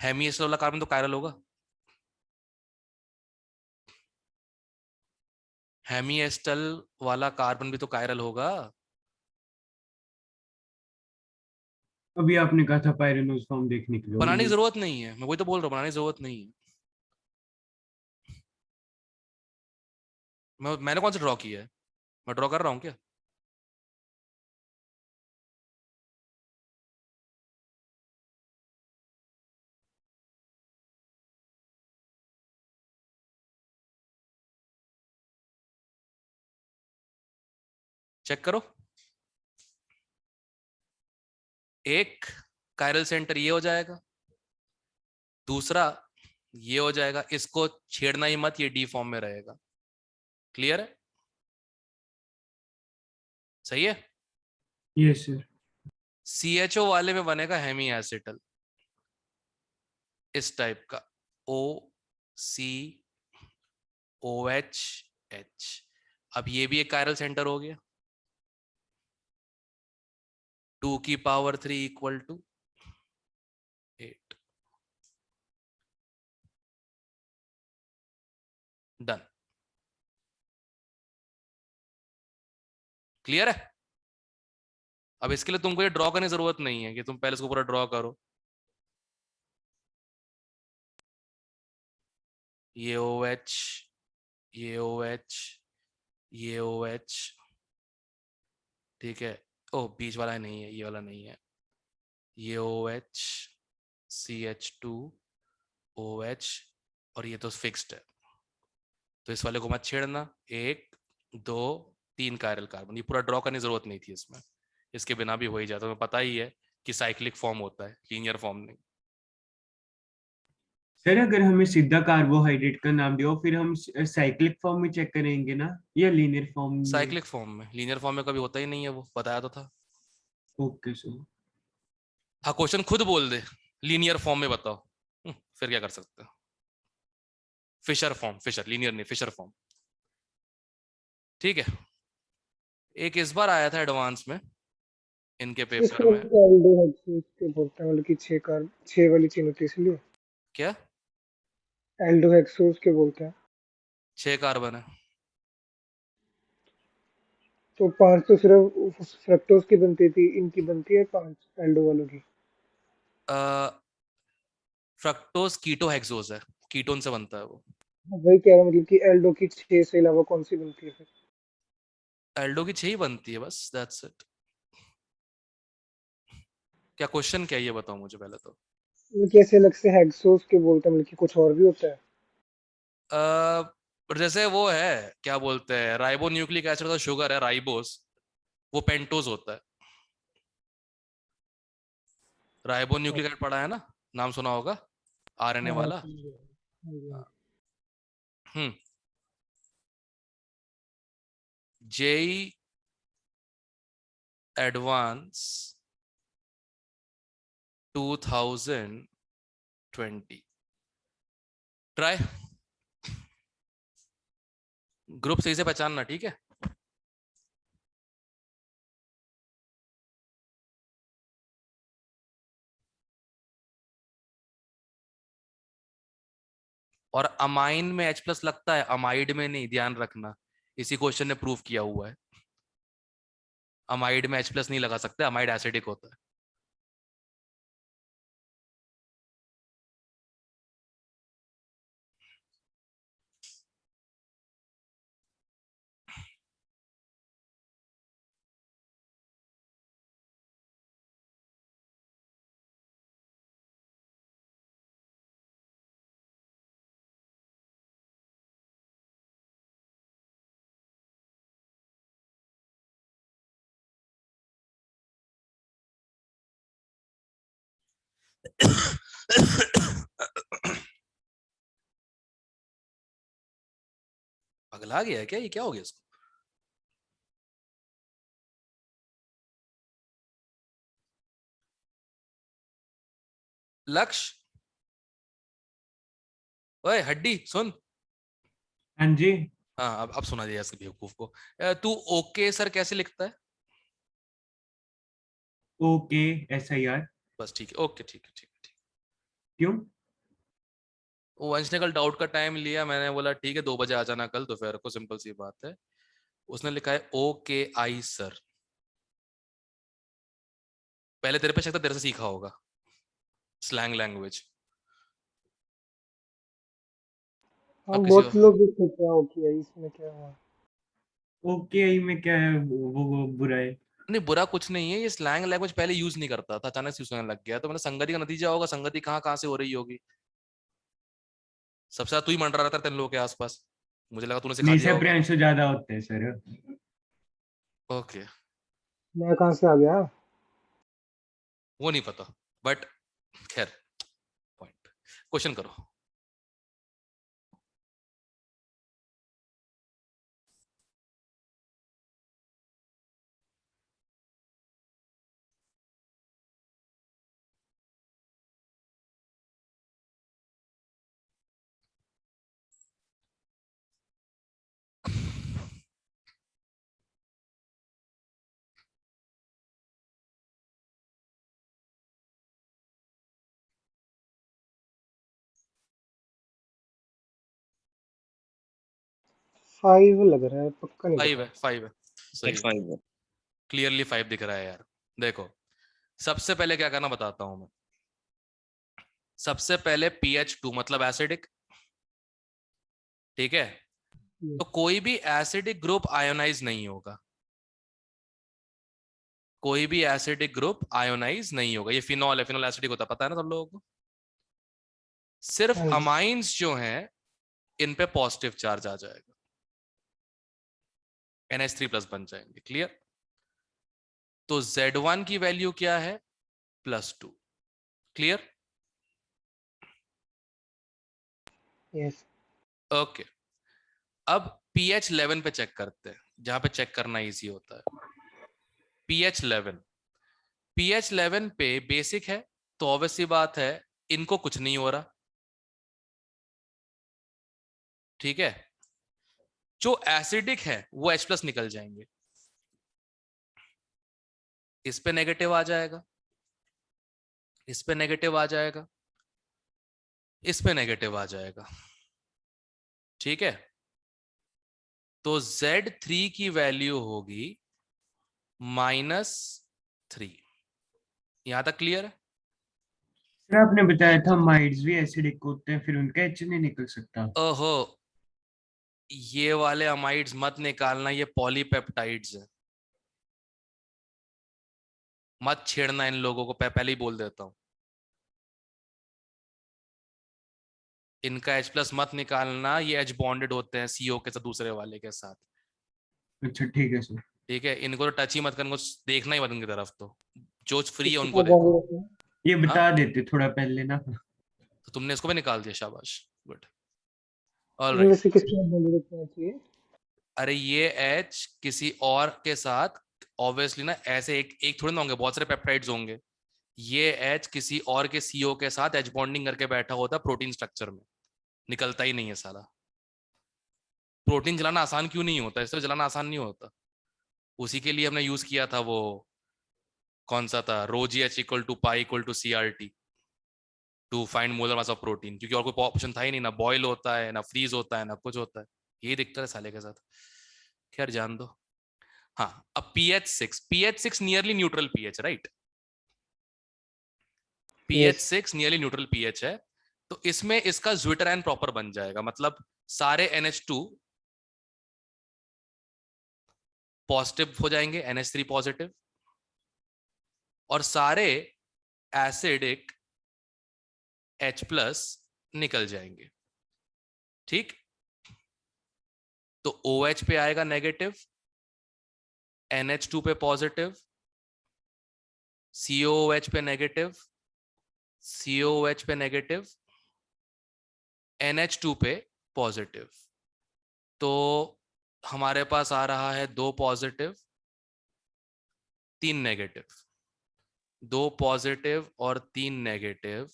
हेमी एस्टर वाला कार्बन तो कायरल होगा। हेमी एस्टल वाला कार्बन भी तो कायरल होगा। अभी आपने कहा था पायरेनोज फॉर्म देखने के लिए बनाने की ऑलरेडी। जरूरत नहीं है, मैं वही तो बोल रहा हूँ, बनाने की जरूरत नहीं है। मैंने कौन सा ड्रॉ किया है? मैं ड्रॉ कर रहा हूँ क्या? चेक करो। एक कायरल सेंटर ये हो जाएगा, दूसरा ये हो जाएगा, इसको छेड़ना ही मत, ये डी फॉर्म में रहेगा। क्लियर है? सही है। Yes sir. CHO वाले में बनेगा हेमी एसिटल, इस टाइप का, OCOH। अब ये भी एक कायरल सेंटर हो गया, 2⁻³ इक्वल टू 8। डन। क्लियर है? अब इसके लिए तुमको ये ड्रॉ करने की जरूरत नहीं है कि तुम पहले इसको पूरा ड्रॉ करो। ये OH, ये OH, ये OH, ठीक है। ओ बीच वाला नहीं है, ये वाला नहीं है, ये OH, CH2OH, और ये तो फिक्स्ड है, तो इस वाले को मत छेड़ना। 1 2 3 कायरल कार्बन, ये पूरा ड्रॉ करने की जरूरत नहीं थी इसमें, इसके बिना भी हो ही जाता, तुम्हें पता ही है कि साइक्लिक फॉर्म होता है, लीनियर फॉर्म नहीं। सर अगर हमें सीधा कार्बोहाइड्रेट का नाम दिया हो, फिर हम साइक्लिक फॉर्म में चेक करेंगे ना, या लीनियर फॉर्म में? साइक्लिक फॉर्म में, लीनियर फॉर्म में कभी होता ही नहीं है, वो बताया तो था। Okay sir. हाँ, क्वेश्चन खुद बोल दे लीनियर फॉर्म में बताओ, फिर क्या कर सकते हैं? फिशर फॉर्म, फिशर लीनियर नहीं, फिशर फॉर्म। ठीक है, एक इस बार आया था एडवांस में इनके पेपर इसको में। एल्डोहेक्सेस के बोलते हैं, मतलब कि 6 वाली चेन होती है इसलिए क्या? एल्डोहेक्सोस के बोलते हैं। 6 कार्बन है। तो 5 तो सिर्फ फ्रक्टोज की बनती थी, इनकी बनती है 5 एल्डो वालों की। फ्रक्टोज कीटोहेक्सोज है, कीटोन से बनता है वो। हाँ, वही कह रहा हूँ, मतलब कि एल्डो की 6 से अलावा कौन सी बनती है फिर? एल्डो की 6 ही बनती है बस, दैट्स इट। क्या क्वेश्चन क्या है ये बताओ मुझे पहले तो। मतलब कि ऐसे अलग से हेक्सोस के बोलते हैं, मतलब कि कुछ और भी होता है? जैसे वो है क्या बोलते हैं, राइबो न्यूक्लिक एसिड तो शुगर है राइबोस, वो पेंटोज होता है। राइबो न्यूक्लिक एसिड पढ़ा है ना, नाम सुना होगा, आरएनए हाँ वाला। समझ गया। हाँ जी, हाँ हम्म। जेई एडवांस 2020 ट्राई, ग्रुप सही से पहचानना, ठीक है। और अमाइन में H प्लस लगता है, अमाइड में नहीं, ध्यान रखना, इसी क्वेश्चन ने प्रूव किया हुआ है। अमाइड में H प्लस नहीं लगा सकते, अमाइड एसिडिक होता है। पगला गया है क्या, ये क्या हो गया इसको? लक्ष्य, ओए हड्डी सुन। हाँ जी। हाँ अब सुना दिया इसके बेवकूफ को। तू ओके सर कैसे लिखता है? Okay SIR। बस ठीक है, ओके ठीक है ठीक है ठीक है। क्यों? वो वंश ने कल डाउट का टाइम लिया, मैंने बोला ठीक है 2 बजे आ जाना कल दोपहर को, सिंपल सी बात है। उसने लिखा है ओके आई सर। पहले तेरे पे शक था, तेरे से सीखा होगा स्लैंग लैंग्वेज। हाँ, अब किसी बहुत लोग भी कहते हैं ओके है, इसमें क्या हुआ? ओके आई में क्या है वो बुरा है? नहीं बुरा कुछ नहीं है, ये स्लैंग लैंग्वेज पहले यूज नहीं करता था, अचानक से यूज करने लग गया, तो मतलब संगति का नतीजा होगा, संगति कहाँ कहाँ से हो रही होगी। सबसे ज्यादा तू ही मंडरा रहता है तेरे लोगों के आसपास, मुझे लगा तूने सिखा नहीं दिया सर, होगा। प्रियांशु ज्यादा होते हैं सर। ओके, मैं कहाँ से आ गया? वो नहीं पता, बट खैर, पॉइंट, क्वेश्चन करो। फाइव लग रहा है, पक्का नहीं पता। 5 है, 5 है, सही है। 5 है। क्लियरली 5 दिख रहा है यार। देखो, सबसे पहले क्या करना बताता हूं मैं। सबसे पहले PH2 मतलब एसिडिक, ठीक है। तो कोई भी एसिडिक ग्रुप आयोनाइज नहीं होगा, कोई भी एसिडिक ग्रुप आयोनाइज नहीं होगा। ये फिनॉल है, फिनॉल एसिडिक होता है, पता है ना सब लोगों को। सिर्फ हाँ जी। अमाइंस जो हैं इन पे पॉजिटिव चार्ज आ जाएगा, NH3+ बन जाएंगे, क्लियर। तो Z1 की वैल्यू क्या है, +2, क्लियर। यस। ओके, अब pH 11 पे चेक करते हैं, जहां पे चेक करना इजी होता है। pH 11 पे बेसिक है, तो ऑब्वियस सी बात है इनको कुछ नहीं हो रहा, ठीक है। जो एसिडिक है वो H+ निकल जाएंगे, इस पे नेगेटिव आ जाएगा, इस पे नेगेटिव आ जाएगा, इस पे नेगेटिव आ जाएगा, ठीक है। तो Z3 की वैल्यू होगी -3। यहां तक क्लियर है? सर आपने बताया था माइड्स भी एसिडिक होते हैं, फिर उनका H नहीं निकल सकता। ओहो, ये वाले अमाइड्स मत निकालना, ये पॉलीपेप्टाइड्स है, मत छेड़ना इन लोगों को, पहले ही बोल देता हूं। इनका H+ मत निकालना, ये H बॉन्डेड होते हैं CO के साथ, दूसरे वाले के साथ, अच्छा ठीक है सर। ठीक है। इनको तो टच ही मत करना, इनको देखना ही मत उनकी तरफ, तो जो फ्री है किसके उनको साथ देखो। बॉन्ड रखना है? ये हाँ, बता देते थोड़ा पहले ना। तो तुमने इसको भी निकाल दिया, शाबाश, गुड, ऑल इनमें राइट। वैसे किसके साथ बॉन्ड रखना चाहिए? अरे ये H किसी और के साथ, ऑब्वियसली ना, ऐसे एक एक थोड़े ना होंगे, बहुत सारे पेप्टाइड्स होंगे। ये H किसी और के CO के साथ H बॉन्डिंग करके बैठा होता है प्रोटीन स्ट्रक्चर में, निकलता ही नहीं है साला। प्रोटीन जलाना आसान क्यों नहीं होता? इससे जलाना आसान नहीं होता, उसी के लिए हमने यूज किया था वो, कौन सा था, ρgH = pi = CRT to find molar mass of protein, क्योंकि और कोई ऑप्शन था ही नहीं, ना बॉयल होता है, ना फ्रीज होता है, ना कुछ होता है। यही दिक्कत है साले के साथ, खैर जान दो। हाँ, अब pH 6 nearly neutral pH, right? pH 6 nearly neutral pH है, तो इसमें इसका ज्विटरायन प्रॉपर बन जाएगा, मतलब सारे NH2 पॉजिटिव हो जाएंगे, NH3 पॉजिटिव, और सारे एसिडिक H+ निकल जाएंगे, ठीक। तो OH पे आएगा नेगेटिव, NH2 पे पॉजिटिव, COOH पे नेगेटिव, COOH पे नेगेटिव, NH2 पे पॉजिटिव। तो हमारे पास आ रहा है 2 पॉजिटिव 3 नेगेटिव, 2 पॉजिटिव और 3 नेगेटिव,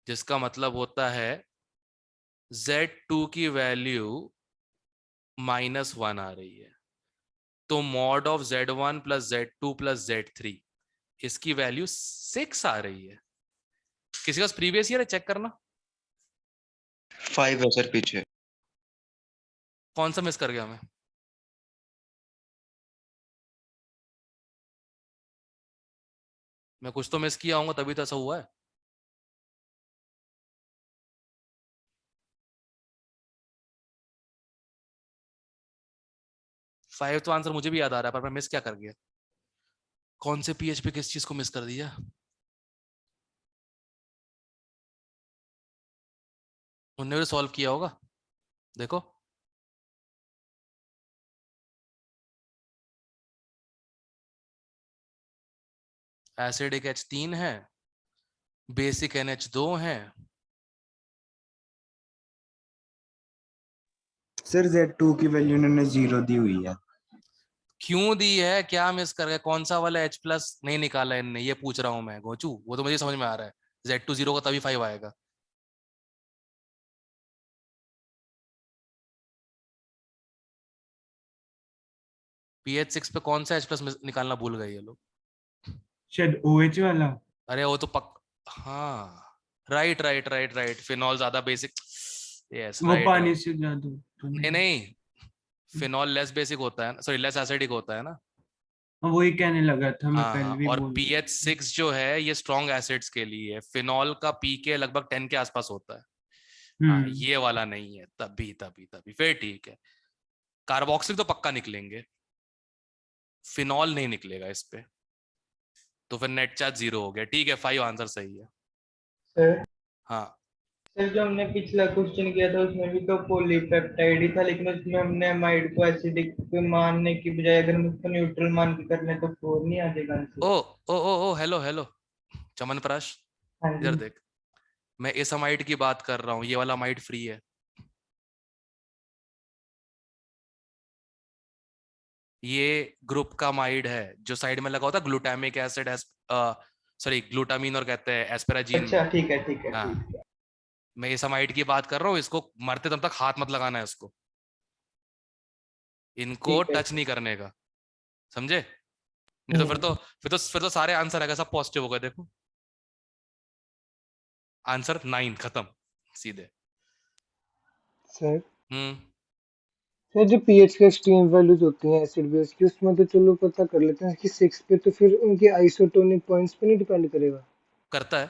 जिसका मतलब होता है Z2 की वैल्यू -1 आ रही है। तो mod of Z1 + Z2 + Z3, इसकी वैल्यू 6 आ रही है। किसी का प्रीवियस ईयर है, चेक करना। 5 है सर पीछे। कौन सा मिस कर गया मैं? मैं कुछ तो मिस किया होगा, तभी तो ऐसा हुआ है। फाइव तो आंसर मुझे भी याद आ रहा है, पर मैं मिस क्या कर गया? कौन से पीएच पे किस चीज को मिस कर दिया? उन्होंने भी सॉल्व किया होगा, देखो। एसिडिक H3 है, बेसिक NH2 है। सर Z2 की वैल्यू इन्होंने 0 दी हुई है। क्यों दी है, क्या मिस कर गए? कौन सा वाला H+ नहीं निकाला इनने, ये पूछ रहा हूं मैं गोचू, वो तो मुझे समझ में आ रहा है। Z2 0 का तभी 5 आएगा। pH 6 पे कौन सा H+ निकालना भूल गए ये लोग? शायद OH वाला। अरे वो तो हाँ, right right right right, phenol ज्यादा बेसिक, यस वो राइट। पानी से ज्यादा तो नहीं नहीं, फिनॉल लेस बेसिक होता है, सॉरी लेस एसिडिक होता है ना। वही कहने लगा था मैं, हाँ कल हाँ, भी और बोल pH 6 जो है ये स्ट्रॉन्ग एसिड्स के लिए है, फिनॉल का pK लगभग 10 के आसपास होता है। हाँ, ये वाला नहीं है, तभी तभी तभी फिर ठीक है। कार्बोक्सिल तो पक्का निकलेंगे, फिनॉल नहीं निकलेगा इस पे, तो फिर नेट चार्ज 0 हो गया, ठीक है। 5 आंसर सही है। सर हाँ, सर जो हमने पिछला क्वेश्चन किया था उसमें भी तो पॉलीपेप्टाइड ही था, लेकिन उसमें हमने अमाइड को एसिडिक मानने की बजाय अगर हम उसको न्यूट्रल मान के कर लें तो 4 नहीं आ जाएगा आंसर? ओ ओ ओ ओ हेलो हेलो चमनप्राश, हाँ इधर जी। देख, मैं इस अमाइड की बात कर रहा हूँ, ये वाला अमाइड फ्री है। ये ग्रुप का अमाइड है जो साइड में लगा होता है, ग्लूटामिक एसिड, सॉरी ग्लूटामीन, और कहते हैं एस्पेराजीन में। अच्छा ठीक है ठीक है हाँ, ठीक है। मैं इस अमाइड की बात कर रहा हूँ, इसको मरते दम तक हाथ मत लगाना है इसको। इनको ठीक है टच नहीं करने का, समझे? नहीं तो फिर तो सारे आंसर आएगा, सब पॉजिटिव होगा। देखो आंसर 9 खत्म सीधे। सर। हम्म। सर जो पीएच के एक्सट्रीम वैल्यूज होती हैं एसिड बेस की, उसमें तो चलो पता कर लेते हैं कि 6 पे, तो फिर उनके आइसोटोनिक पॉइंट्स पे नहीं डिपेंड करेगा? करता है।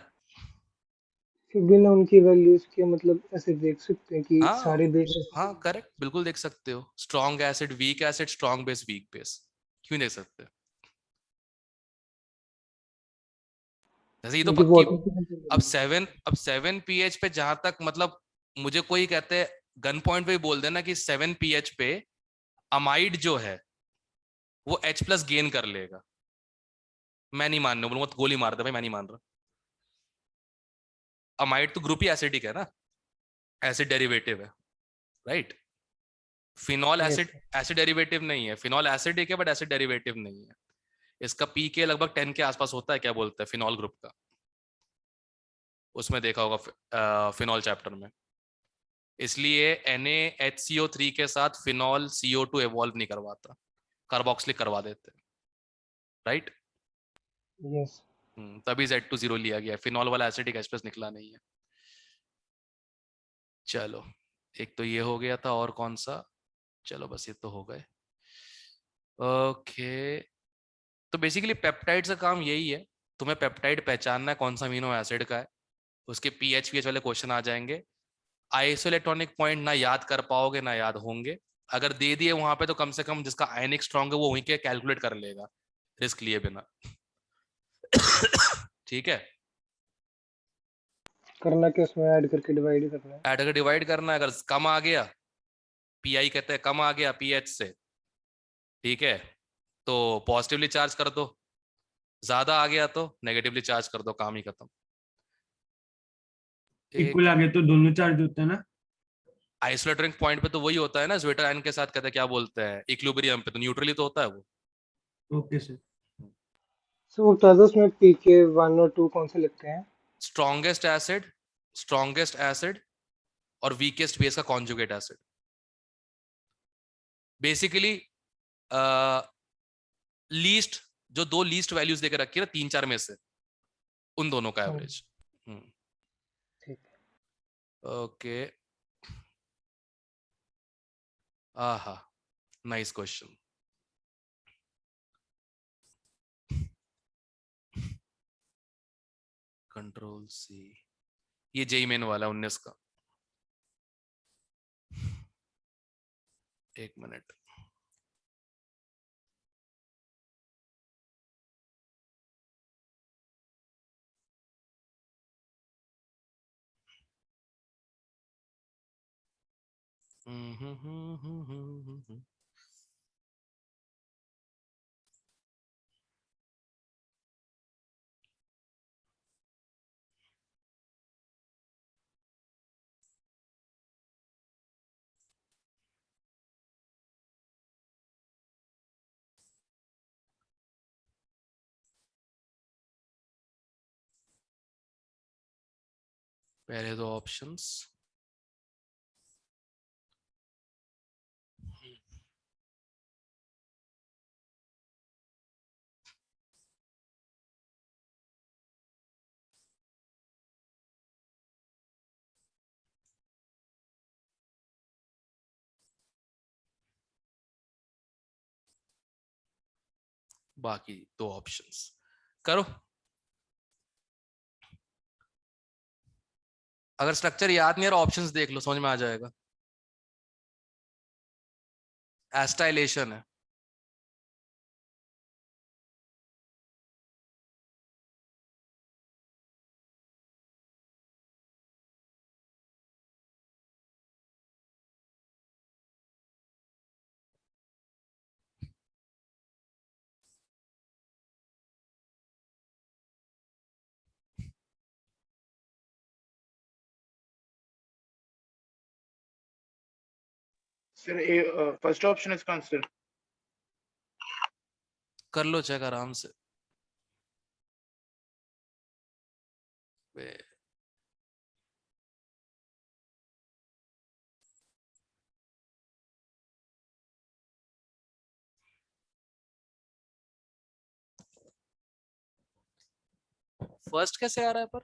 फिर बिना उनकी वैल्यूज के मतलब ऐसे देख सकते हैं कि हाँ सारे बेस। हाँ करेक्ट, बिल्कुल देख सकते हो। Strong acid, weak acid, strong base, weak base, क्यों नहीं देख सकते? जैसे ये तो उनकी पक्की। वाटर। अब 7 pH पे जहां तक मतलब मुझे कोई कहते हैं, गन पॉइंट पे ही बोल देना कि 7 pH पे अमाइड जो है वो H+ गेन कर लेगा, मैं नहीं मानने बोलूंगा तो गोली मार दे भाई, मैं नहीं मान रहा। अमाइड तो ग्रुप ही एसिडिक है ना, एसिड डेरिवेटिव है, right? Phenol yes. Acid acid derivative नहीं है, फिनॉल एसिडिक है बट एसिड डेरिवेटिव नहीं है। इसका पीके लगभग 10 के आसपास होता है, क्या बोलते हैं फिनॉल ग्रुप का, उसमें देखा होगा फिनॉल चैप्टर में। इसलिए NaHCO3 के साथ फिनॉल CO2 एवॉल्व नहीं करवाता, कार्बोक्सिलिक करवा देते हैं, राइट? यस। तभी Z2 0 लिया गया, फिनॉल वाला एसिडिक H+ निकला नहीं है। चलो, एक तो ये हो गया था, और कौन सा? चलो बस ये तो हो गए। ओके, तो बेसिकली पेप्टाइड का काम यही है, तुम्हें पेप्टाइड पहचानना है कौन सा अमीनो एसिड का है। उसके पीएच वाले क्वेश्चन आ जाएंगे। आइसोइलेक्ट्रॉनिक पॉइंट ना याद कर पाओगे ना याद होंगे, अगर दे दिए वहां पे तो कम से कम जिसका आयनिक स्ट्रॉन्ग है वो वहीं के कैलकुलेट कर लेगा, रिस्क लिए बिना। ठीक है, करना क्या उसमें, ऐड करके डिवाइड करना है? ऐड अगर डिवाइड करना है, अगर कम आ गया, पीआई कहते हैं कम आ गया पीएच से, ठीक है, तो पॉजिटिवली चार्ज कर दो, ज्यादा आ गया तो नेगेटिवली चार्ज कर दो, काम ही खत्म। इक्वल एक आ गया तो दोनों चार्ज होता है ना? आइसोलेटरिंग पॉइंट पे तो वही होता है ना, ज्वेटर आयन के साथ कहते हैं क्या बोलते हैं, इक्विलिब्रियम पे तो न्यूट्रली तो होता है वो। Okay sir. सो वो बता दो उसमें पीके 1 और 2 कौन से लगते हैं? स्ट्रॉन्गेस्ट एसिड, स्ट्रॉन्गेस्ट एसिड और वीकेस्ट बेस का कॉन्जुगेट एसिड। बेसिकली लीस्ट, जो दो लीस्ट वैल्यूज देकर रखी है ना 3-4 में से, उन दोनों का एवरेज। ठीक है। ओके, आहा, नाइस क्वेश्चन। कंट्रोल सी, ये जेई मेन वाला 19 का। एक मिनट, पहले दो ऑप्शंस। बाकी दो ऑप्शंस करो। अगर स्ट्रक्चर याद नहीं आ रहा, ऑप्शंस देख लो, समझ में आ जाएगा। एस्टाइलेशन है। Sir, first option is considered. कर लो चेक आराम से। फर्स्ट कैसे आ रहा है पर?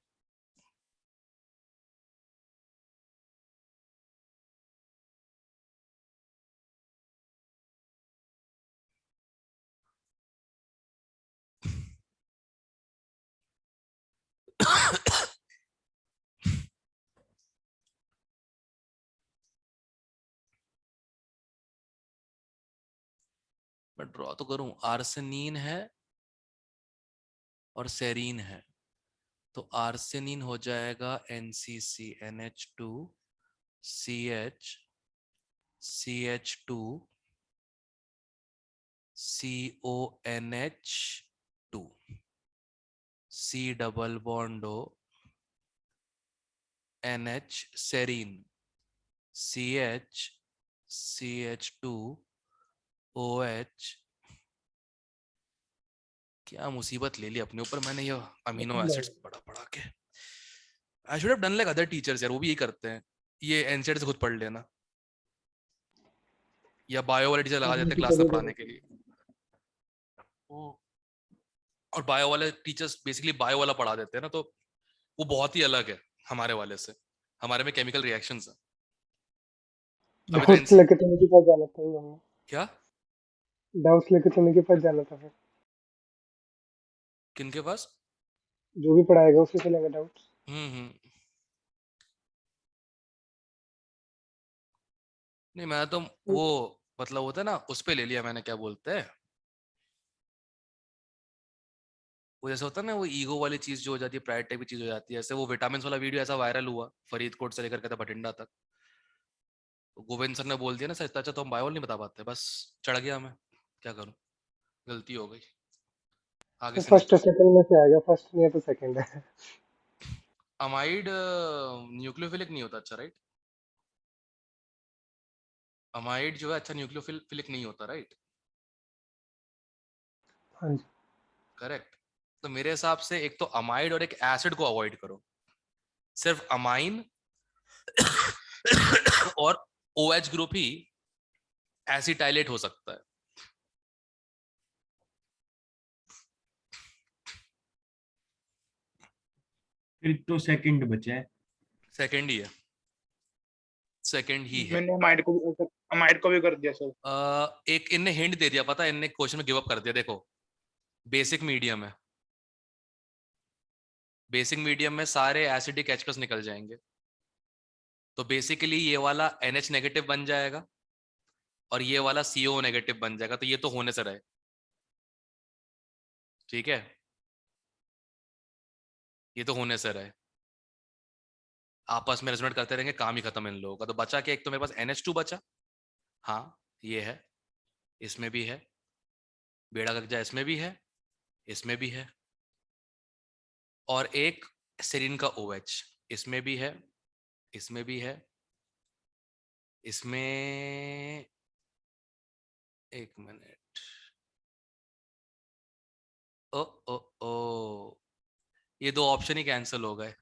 मैं ड्रॉ तो करूं, आर्सेनीन है और सेरीन है, तो आर्सेनीन हो जाएगा NCC NH2 CH CH2 CONH2 C double bond O NH serine CH CH2 OH। क्या मुसीबत ले ली अपने ऊपर मैंने ये अमीनो एसिड्स पढ़ा पढ़ा के। I should have done like other teachers यार, वो भी यही करते हैं। ये एनसेट से खुद पढ़ लेना, या बायो वाले टीचर लगा देते हैं क्लास में पढ़ाने के लिए। और बायो वाले टीचर्स बेसिकली बायो वाला पढ़ा देते हैं ना, तो वो बहुत ही अलग है हमारे वाले से। हमारे में केमिकल रिएक्शंस है। अभी तो डाउट्स लेके तुम्हें के पास जाना था वहाँ। क्या डाउट्स लेके तुम्हें के पास जाना था फिर। किनके पास? जो भी पढ़ाएगा उसी से लेंगे डाउट्स। नहीं मैं तो वो मतलब होता है ना, उस पे ले लिया मैंने, क्या बोलते हैं वो, जैसे होता है ना वो ईगो वाली चीज जो हो जाती है, प्राइड टाइप की चीज हो जाती है। ऐसे वो विटामिन वाला वीडियो ऐसा वायरल हुआ फरीदकोट से लेकर के बठिंडा तक, तो गोविंद सर ने बोल दिया ना सर, इतना अच्छा तो हम बायो नहीं बता पाते, बस चढ़ गया मैं, क्या करूं, गलती हो गई, आगे तो से नहीं। फर्स्ट और सेकंड में से आएगा, फर्स्ट नहीं है तो सेकंड है। अमाइड न्यूक्लियोफिलिक नहीं होता, अच्छा राइट? अमाइड जो है अच्छा न्यूक्लियोफिलिक नहीं होता, राइट? हाँ जी। करेक्ट। तो मेरे हिसाब से एक तो अमाइड और एक एसिड को अवॉइड करो, सिर्फ अमाइन और OH ग्रुप ही एसिटाइलेट हो सकता है। फिर तो सेकंड बचा है। सेकंड ही है, सेकंड ही है। मैंने अमाइड को भी कर दिया सर। एक इनने हिंट दे दिया, पता है, इनने क्वेश्चन में गिव अप कर दिया। देखो बेसिक मीडियम है, बेसिक मीडियम में सारे एसिडिक H+ निकल जाएंगे, तो बेसिकली ये वाला NH नेगेटिव बन जाएगा और ये वाला CO नेगेटिव बन जाएगा, तो ये तो होने से रहे, ठीक है, ये तो होने से रहे, आपस में रेजोनेट करते रहेंगे, काम ही खत्म इन लोगों का। तो बचा क्या, एक तो मेरे पास NH2 बचा, हाँ ये है, इसमें भी है, बेड़ा गज्जा इसमें भी है, इसमें भी है, और एक सेरीन का OH इसमें भी है, इसमें भी है, इसमें, एक मिनट, ओ ओ ओ, ये दो ऑप्शन ही कैंसिल हो गए।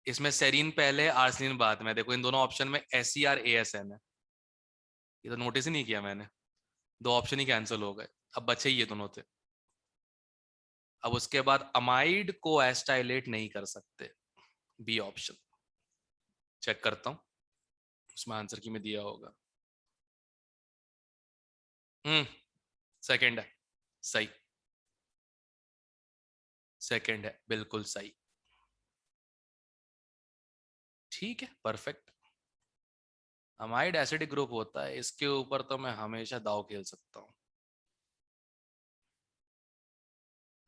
इसमें सेरीन पहले आर्सेनिन बाद में, देखो इन दोनों ऑप्शन में SER ASN है, ये तो नोटिस ही नहीं किया मैंने, दो ऑप्शन ही कैंसिल हो गए, अब बचे ही ये दोनों थे। अब उसके बाद अमाइड को एस्टाइलेट नहीं कर सकते, बी ऑप्शन, चेक करता हूं उसमें आंसर की में दिया होगा। सेकंड है सही, सेकंड है बिल्कुल सही, ठीक है परफेक्ट। अमाइड एसिडिक ग्रुप होता है, इसके ऊपर तो मैं हमेशा दाव खेल सकता हूँ।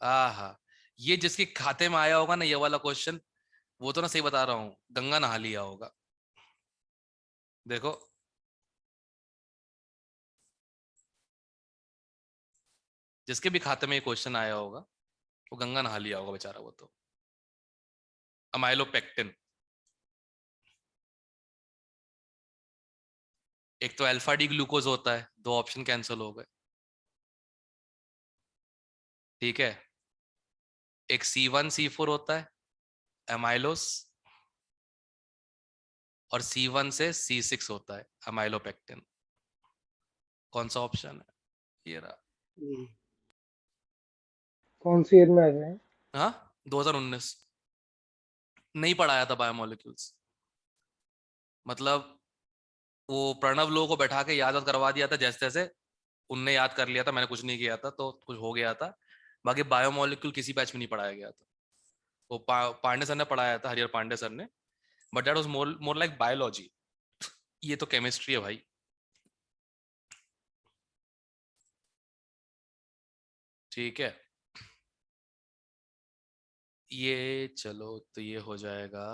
आहा, ये जिसके खाते में आया होगा ना ये वाला क्वेश्चन, वो तो ना सही बता रहा हूँ, गंगा नहा लिया होगा। देखो जिसके भी खाते में ये क्वेश्चन आया होगा वो गंगा नहा लिया होगा बेचारा वो तो। अमाइलोपेक्टिन, एक तो अल्फा डी ग्लूकोज होता है, दो ऑप्शन कैंसिल हो गए, ठीक है। एक C1C4 होता है एमाइलोस, और C1 से C6 होता है अमाइलोपेक्टिन। कौन सा ऑप्शन है ये रहा। कौन सी ईयर में आ जाए? हाँ 2019 नहीं पढ़ाया था बायोमोलिक्यूल्स। मतलब वो प्रणव लोगों को बैठा के याद करवा दिया था जैसे तैसे, उनने याद कर लिया था, मैंने कुछ नहीं किया था तो कुछ हो गया था। बाकी बायोमोलिक्यूल किसी बैच में नहीं पढ़ाया गया था। वो पांडे सर ने पढ़ाया था, हरिहर पांडे सर ने, but that was more like biology. ये तो केमिस्ट्री है भाई। ठीक है, ये चलो तो ये हो जाएगा।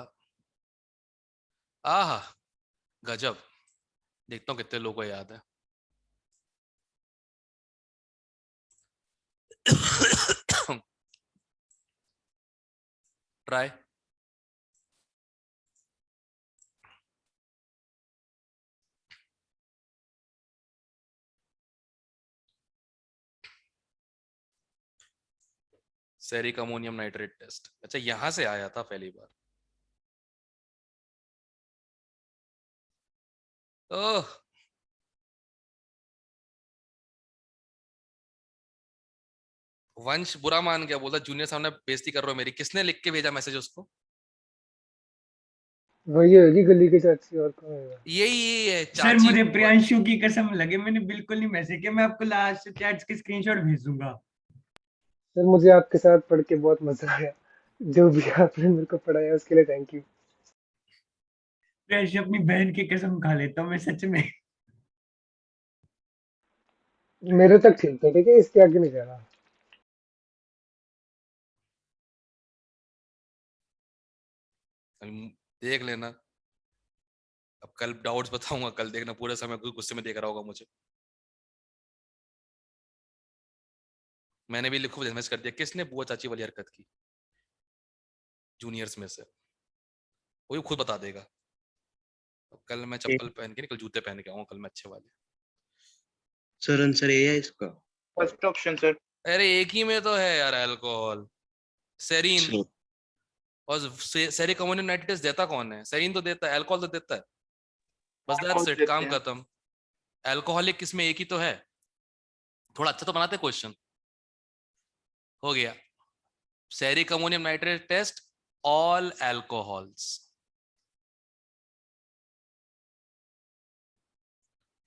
आहा, गजब। देखता हूँ कितने लोगों को याद है। Try. Ceric ammonium nitrate test, अच्छा यहां से आया था पहली बार। ओह, वंश बुरा मान गया, बोलता जूनियर सामने बेइज्जती कर रहे हो मेरी। किसने लिख के भेजा मैसेज उसको? वही होगी गली के चाची, और कौन होगा? यही है सर चाची। मुझे प्रियांशु की कसम लगे, मैंने बिल्कुल नहीं मैसेज किया। मैं आपको लास्ट चैट्स के स्क्रीनशॉट भेजूंगा। सर मुझे आपके साथ पढ़ के बहुत मजा आया, जो भी आपने मेरे को पढ़ाया उसके लिए थैंक यू। प्रियांशु अपनी बहन की कसम खा लेता हूँ मैं सच में। मेरे तक ठीक है, ठीक है, इसके आगे नहीं जाना। देख लेना, अब कल डाउट्स बताऊंगा, कल देखना पूरे समय गुस्से में देख रहा होगा मुझे। मैंने भी लिखो मैसेज कर दिया, किसने बुआ चाची वाली हरकत की जूनियर्स में से, वो खुद बता देगा। अब कल मैं चप्पल पहन के नहीं, कल जूते पहन के आऊंगा कल मैं अच्छे वाले। सर आंसर ए है इसका। First option sir. अरे एक ही में तो है यार, अल्कोहल, सेरीन। अच्छा, और सेरिक अमोनियम नाइट्रेट देता कौन है? सेरीन तो देता है, अल्कोहल तो देता है। बस दैट्स इट, काम खत्म। अल्कोहलिक किसमें एक ही तो है। थोड़ा अच्छा तो बनाते क्वेश्चन। हो गया, ceric ammonium nitrate test, all alcohols.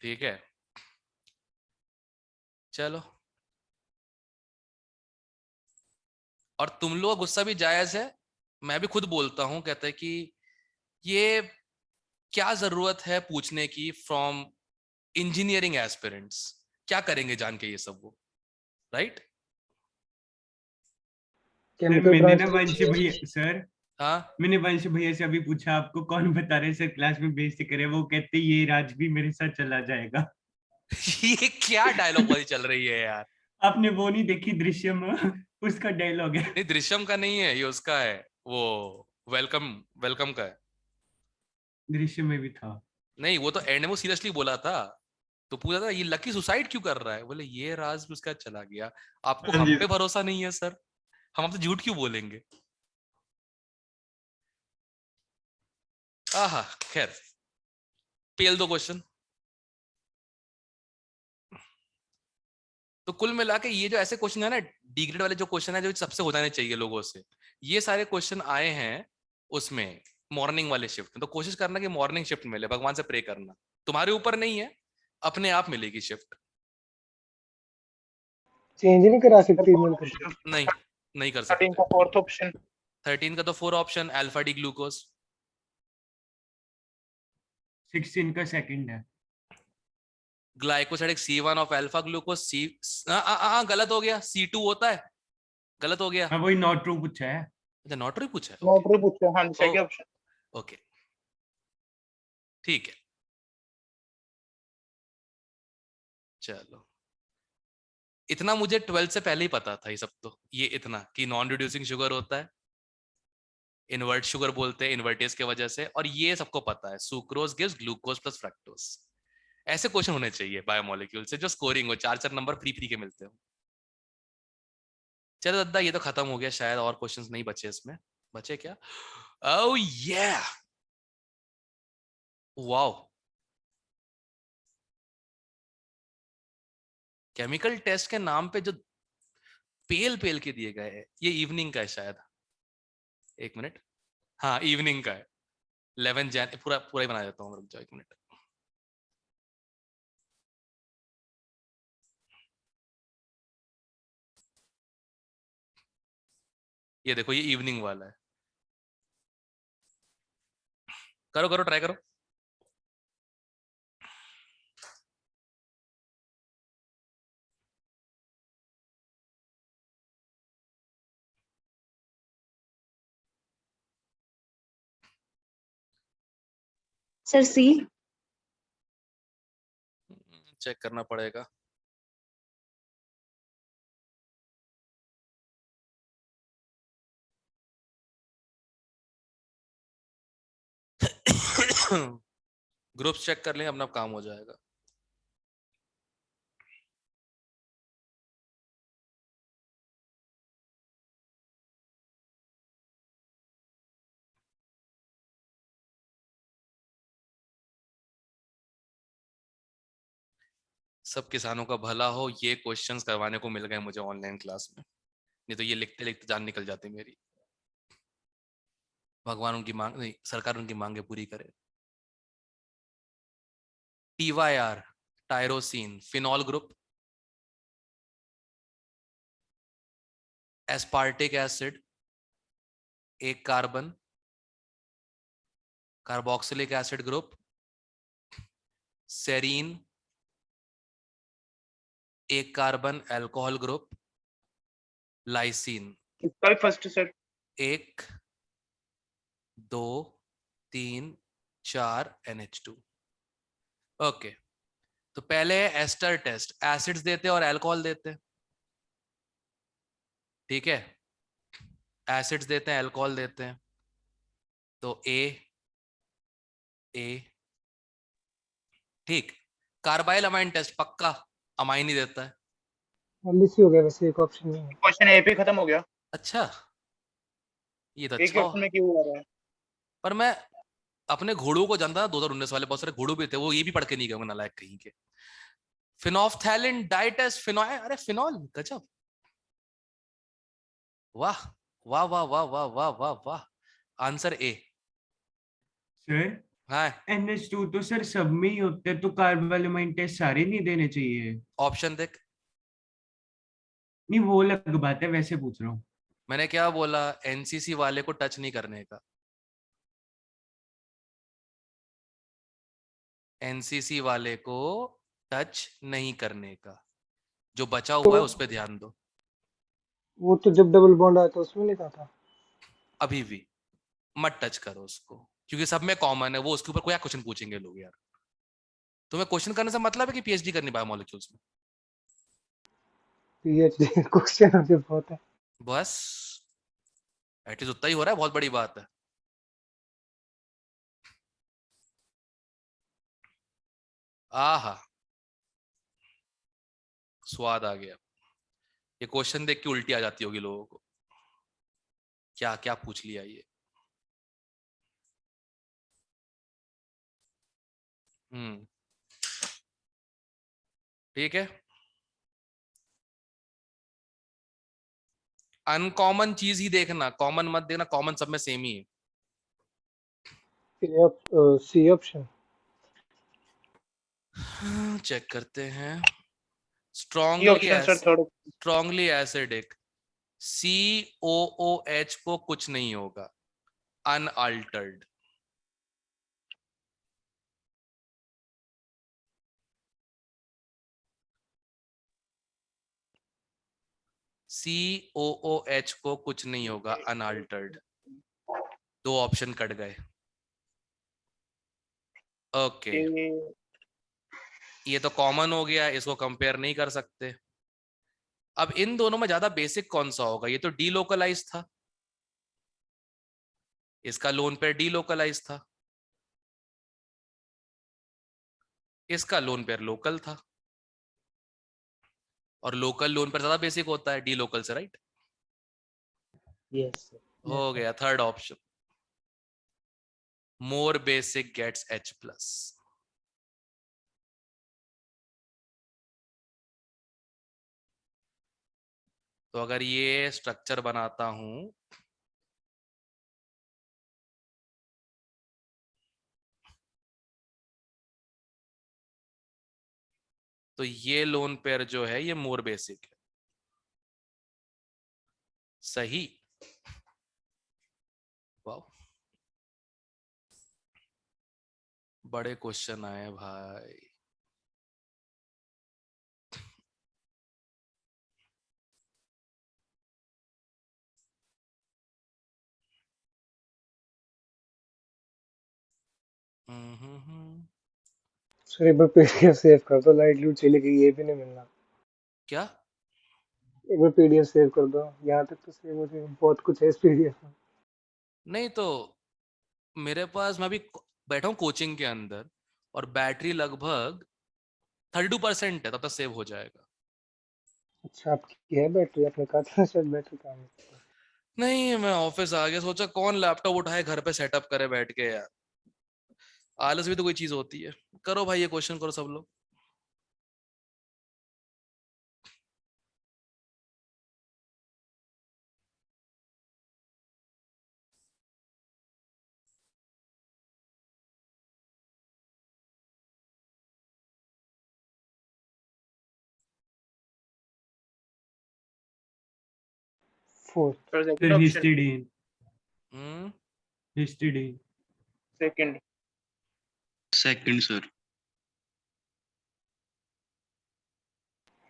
ठीक है, चलो। और तुम लोग गुस्सा भी जायज है, मैं भी खुद बोलता हूं, कहते हैं कि ये क्या जरूरत है पूछने की फ्रॉम इंजीनियरिंग एस्पिरेंट्स, क्या करेंगे जान के ये सब वो, राइट? सर केमिकल मैंने ना ब्रांच वंश भैया सर, हाँ। मैंने वंश भैया से अभी पूछा आपको कौन बता रहे सर क्लास में बेइज्जती करे, वो कहते ये राज भी मेरे साथ चला जाएगा। ये क्या डायलॉग वाली चल रही है यार? आपने वो नहीं देखी दृश्यम? उसका डायलॉग है। नहीं, दृश्यम का नहीं है ये, उसका है वो, वेलकम, वेलकम का है। दृश्यम में भी था। नहीं, वो तो एंड में वो सीरियसली बोला था, तो पूछा था ये लकी सुसाइड क्यों कर रहा है, बोले ये राज भी उसका चला गया। आपको हाँ हम जी। पे भरोसा नहीं है सर, हम आपसे झूठ क्यों बोलेंगे? आहा, खैर, पेल दो क्वेश्चन। तो कुल मिला के ये जो ऐसे क्वेश्चन है ना, डिग्रेड वाले जो क्वेश्चन है जो सबसे हो जाने चाहिए लोगों से, ये सारे क्वेश्चन आए हैं उसमें मॉर्निंग वाले शिफ्ट में। तो कोशिश करना कि मॉर्निंग शिफ्ट मिले, भगवान से प्रे करना, तुम्हारे ऊपर नहीं है, अपने आप मिलेगी शिफ्ट। चेंज नहीं करा सकते ईमेल करके? नहीं, नहीं कर 13 सकते। का फोर्थ ऑप्शन। 13 का तो 4 ऑप्शन, अल्फा डी ग्लूकोज। 16 का सेकंड है। Glycosidic C1 of alpha glucose, C, गलत हो गया, C2 होता है, गलत हो गया। हाँ वही नॉट ट्रू पूछा है। अच्छा, नॉट ट्रू पूछा है, नॉट ट्रू पूछा, हाँ जी, सही ऑप्शन। ओके, ठीक है, चलो। इतना मुझे 12th से पहले ही पता था ये सब, तो ये इतना कि नॉन रिड्यूसिंग शुगर होता है, इन्वर्ट शुगर बोलते हैं इन्वर्टेज की वजह से, और ये सबको पता है sucrose gives glucose plus fructose. ऐसे क्वेश्चन होने चाहिए बायोमोलिक्यूल से जो स्कोरिंग हो, 4-4 नंबर फ्री फ्री के मिलते हो। चलो दादा, ये तो खत्म हो गया शायद, और क्वेश्चंस नहीं बचे इसमें। बचे क्या? ओह ये, वाओ, केमिकल टेस्ट के नाम पे जो पेल पेल के दिए गए हैं, ये इवनिंग का है शायद। एक मिनट, हाँ इवनिंग का है, 11 जैन, पूरा पूरा ही बना देता हूँ, रुक जाओ एक मिनट। ये देखो, ये इवनिंग वाला है, करो करो ट्राई करो। सर सी। चेक करना पड़ेगा। ग्रुप्स चेक कर लेंगे, अपना काम हो जाएगा। सब किसानों का भला हो, ये क्वेश्चंस करवाने को मिल गए मुझे ऑनलाइन क्लास में, नहीं तो ये लिखते लिखते जान निकल जाती मेरी। भगवान उनकी मांग नहीं, सरकार उनकी मांगे पूरी करे। TYR, tyrosine, phenol group, aspartic acid, एक carbon, carboxylic acid group, serine, एक कार्बन अल्कोहल ग्रुप, लाइसिन, इसका भी फर्स्ट सर। 1 2 3 4 NH2। ओके, तो पहले एस्टर टेस्ट, एसिड्स देते हैं और अल्कोहल देते हैं, ठीक है, एसिड्स देते हैं अल्कोहल देते हैं, तो ए ठीक। कार्बाइल अमाइन टेस्ट पक्का अमाइन ही देता है। जल्दी से हो गया वैसे, एक ऑप्शन नहीं है। क्वेश्चन ए पे खत्म हो गया। अच्छा, ये तो एक अच्छा ही हो। ऑप्शन में क्यों आ रहा है? पर मैं अपने घोड़ों को जानता था, 2019 वाले बहुत सारे घोड़ों भी थे, वो ये भी पढ़ के नहीं गए होंगे नालायक कहीं के। फिनोफ्थैलिन डाइटेस्ट फिनॉल, अरे फिनॉल, गजब, वाह वाह वाह वाह वाह वाह वाह वाह। Answer A. सर हाँ, NH2 तो सर सब में ही होते हैं, तो कार्बोलामाइन टेस्ट सारे नहीं देने चाहिए? ऑप्शन देख। नहीं वो अलग बात है, वैसे पूछ रहा हूँ। मैंने क्या बोला, एनसीसी वाले को टच नहीं करने का, एनसीसी वाले को टच नहीं करने का, जो बचा हुआ है उस पर ध्यान दो। वो तो जब डबल बॉन्ड आया था उसमें लिखा था। अभी भी मत टच करो उसको, क्योंकि सब में कॉमन है वो, उसके ऊपर कोई क्वेश्चन पूछेंगे लोग यार। तुम्हें क्वेश्चन करने से मतलब है कि पीएचडी करनी बायोमोलिक्यूल्स में? पीएचडी क्वेश्चन मुझे बहुत है। बस एटलीस्ट उतना ही हो रहा है, बहुत बड़ी बात है। आहा, स्वाद आ गया। ये क्वेश्चन देख के उल्टी आ जाती होगी लोगों को, क्या क्या पूछ लिया ये। ठीक है, अनकॉमन चीज ही देखना, कॉमन मत देखना, कॉमन सब में सेम ही है। C option. चेक करते हैं। ये option sir third. Strongly acidic, COOH को कुछ नहीं होगा, अनअल्टर्ड। COOH को कुछ नहीं होगा, अनअल्टर्ड। 2 ऑप्शन कट गए। ओके, ये तो कॉमन हो गया, इसको कंपेयर नहीं कर सकते। अब इन दोनों में ज्यादा बेसिक कौन सा होगा? ये तो डीलोकलाइज था, इसका लोन पेयर डीलोकलाइज था, इसका लोन पेयर लोकल था, और लोकल लोन पेयर ज्यादा बेसिक होता है डी लोकल से, राइट? यस हो गया थर्ड ऑप्शन, मोर बेसिक गेट्स H+। तो अगर ये स्ट्रक्चर बनाता हूं, तो ये लोन पेयर जो है ये मोर बेसिक है। सही। वाह, बड़े क्वेश्चन आए भाई। सर एक बार पीडीएफ सेव कर दो, लाइट लूट चली गई, ये भी नहीं मिलना। क्या? एक बार पीडीएफ सेव कर दो, यहाँ तक तो सेव हो जाएगा, बहुत कुछ है इस पीडीएफ में। नहीं तो मेरे पास, मैं अभी बैठा हूँ कोचिंग के अंदर और बैटरी लगभग 32% है, तब तक सेव हो जाएगा। अच्छा आपकी है बैटरी, आपने कहा था शायद बैटरी काम नहीं करती। नहीं, मैं ऑफिस आ गया, सोचा कौन लैपटॉप उठाए घर पे सेटअप करे बैठ के यार। आलस भी तो कोई चीज होती है। करो भाई, ये क्वेश्चन करो सब लोग। फोर्थ। सर फिर second option, histidine, hmm histidine. Second. Second sir.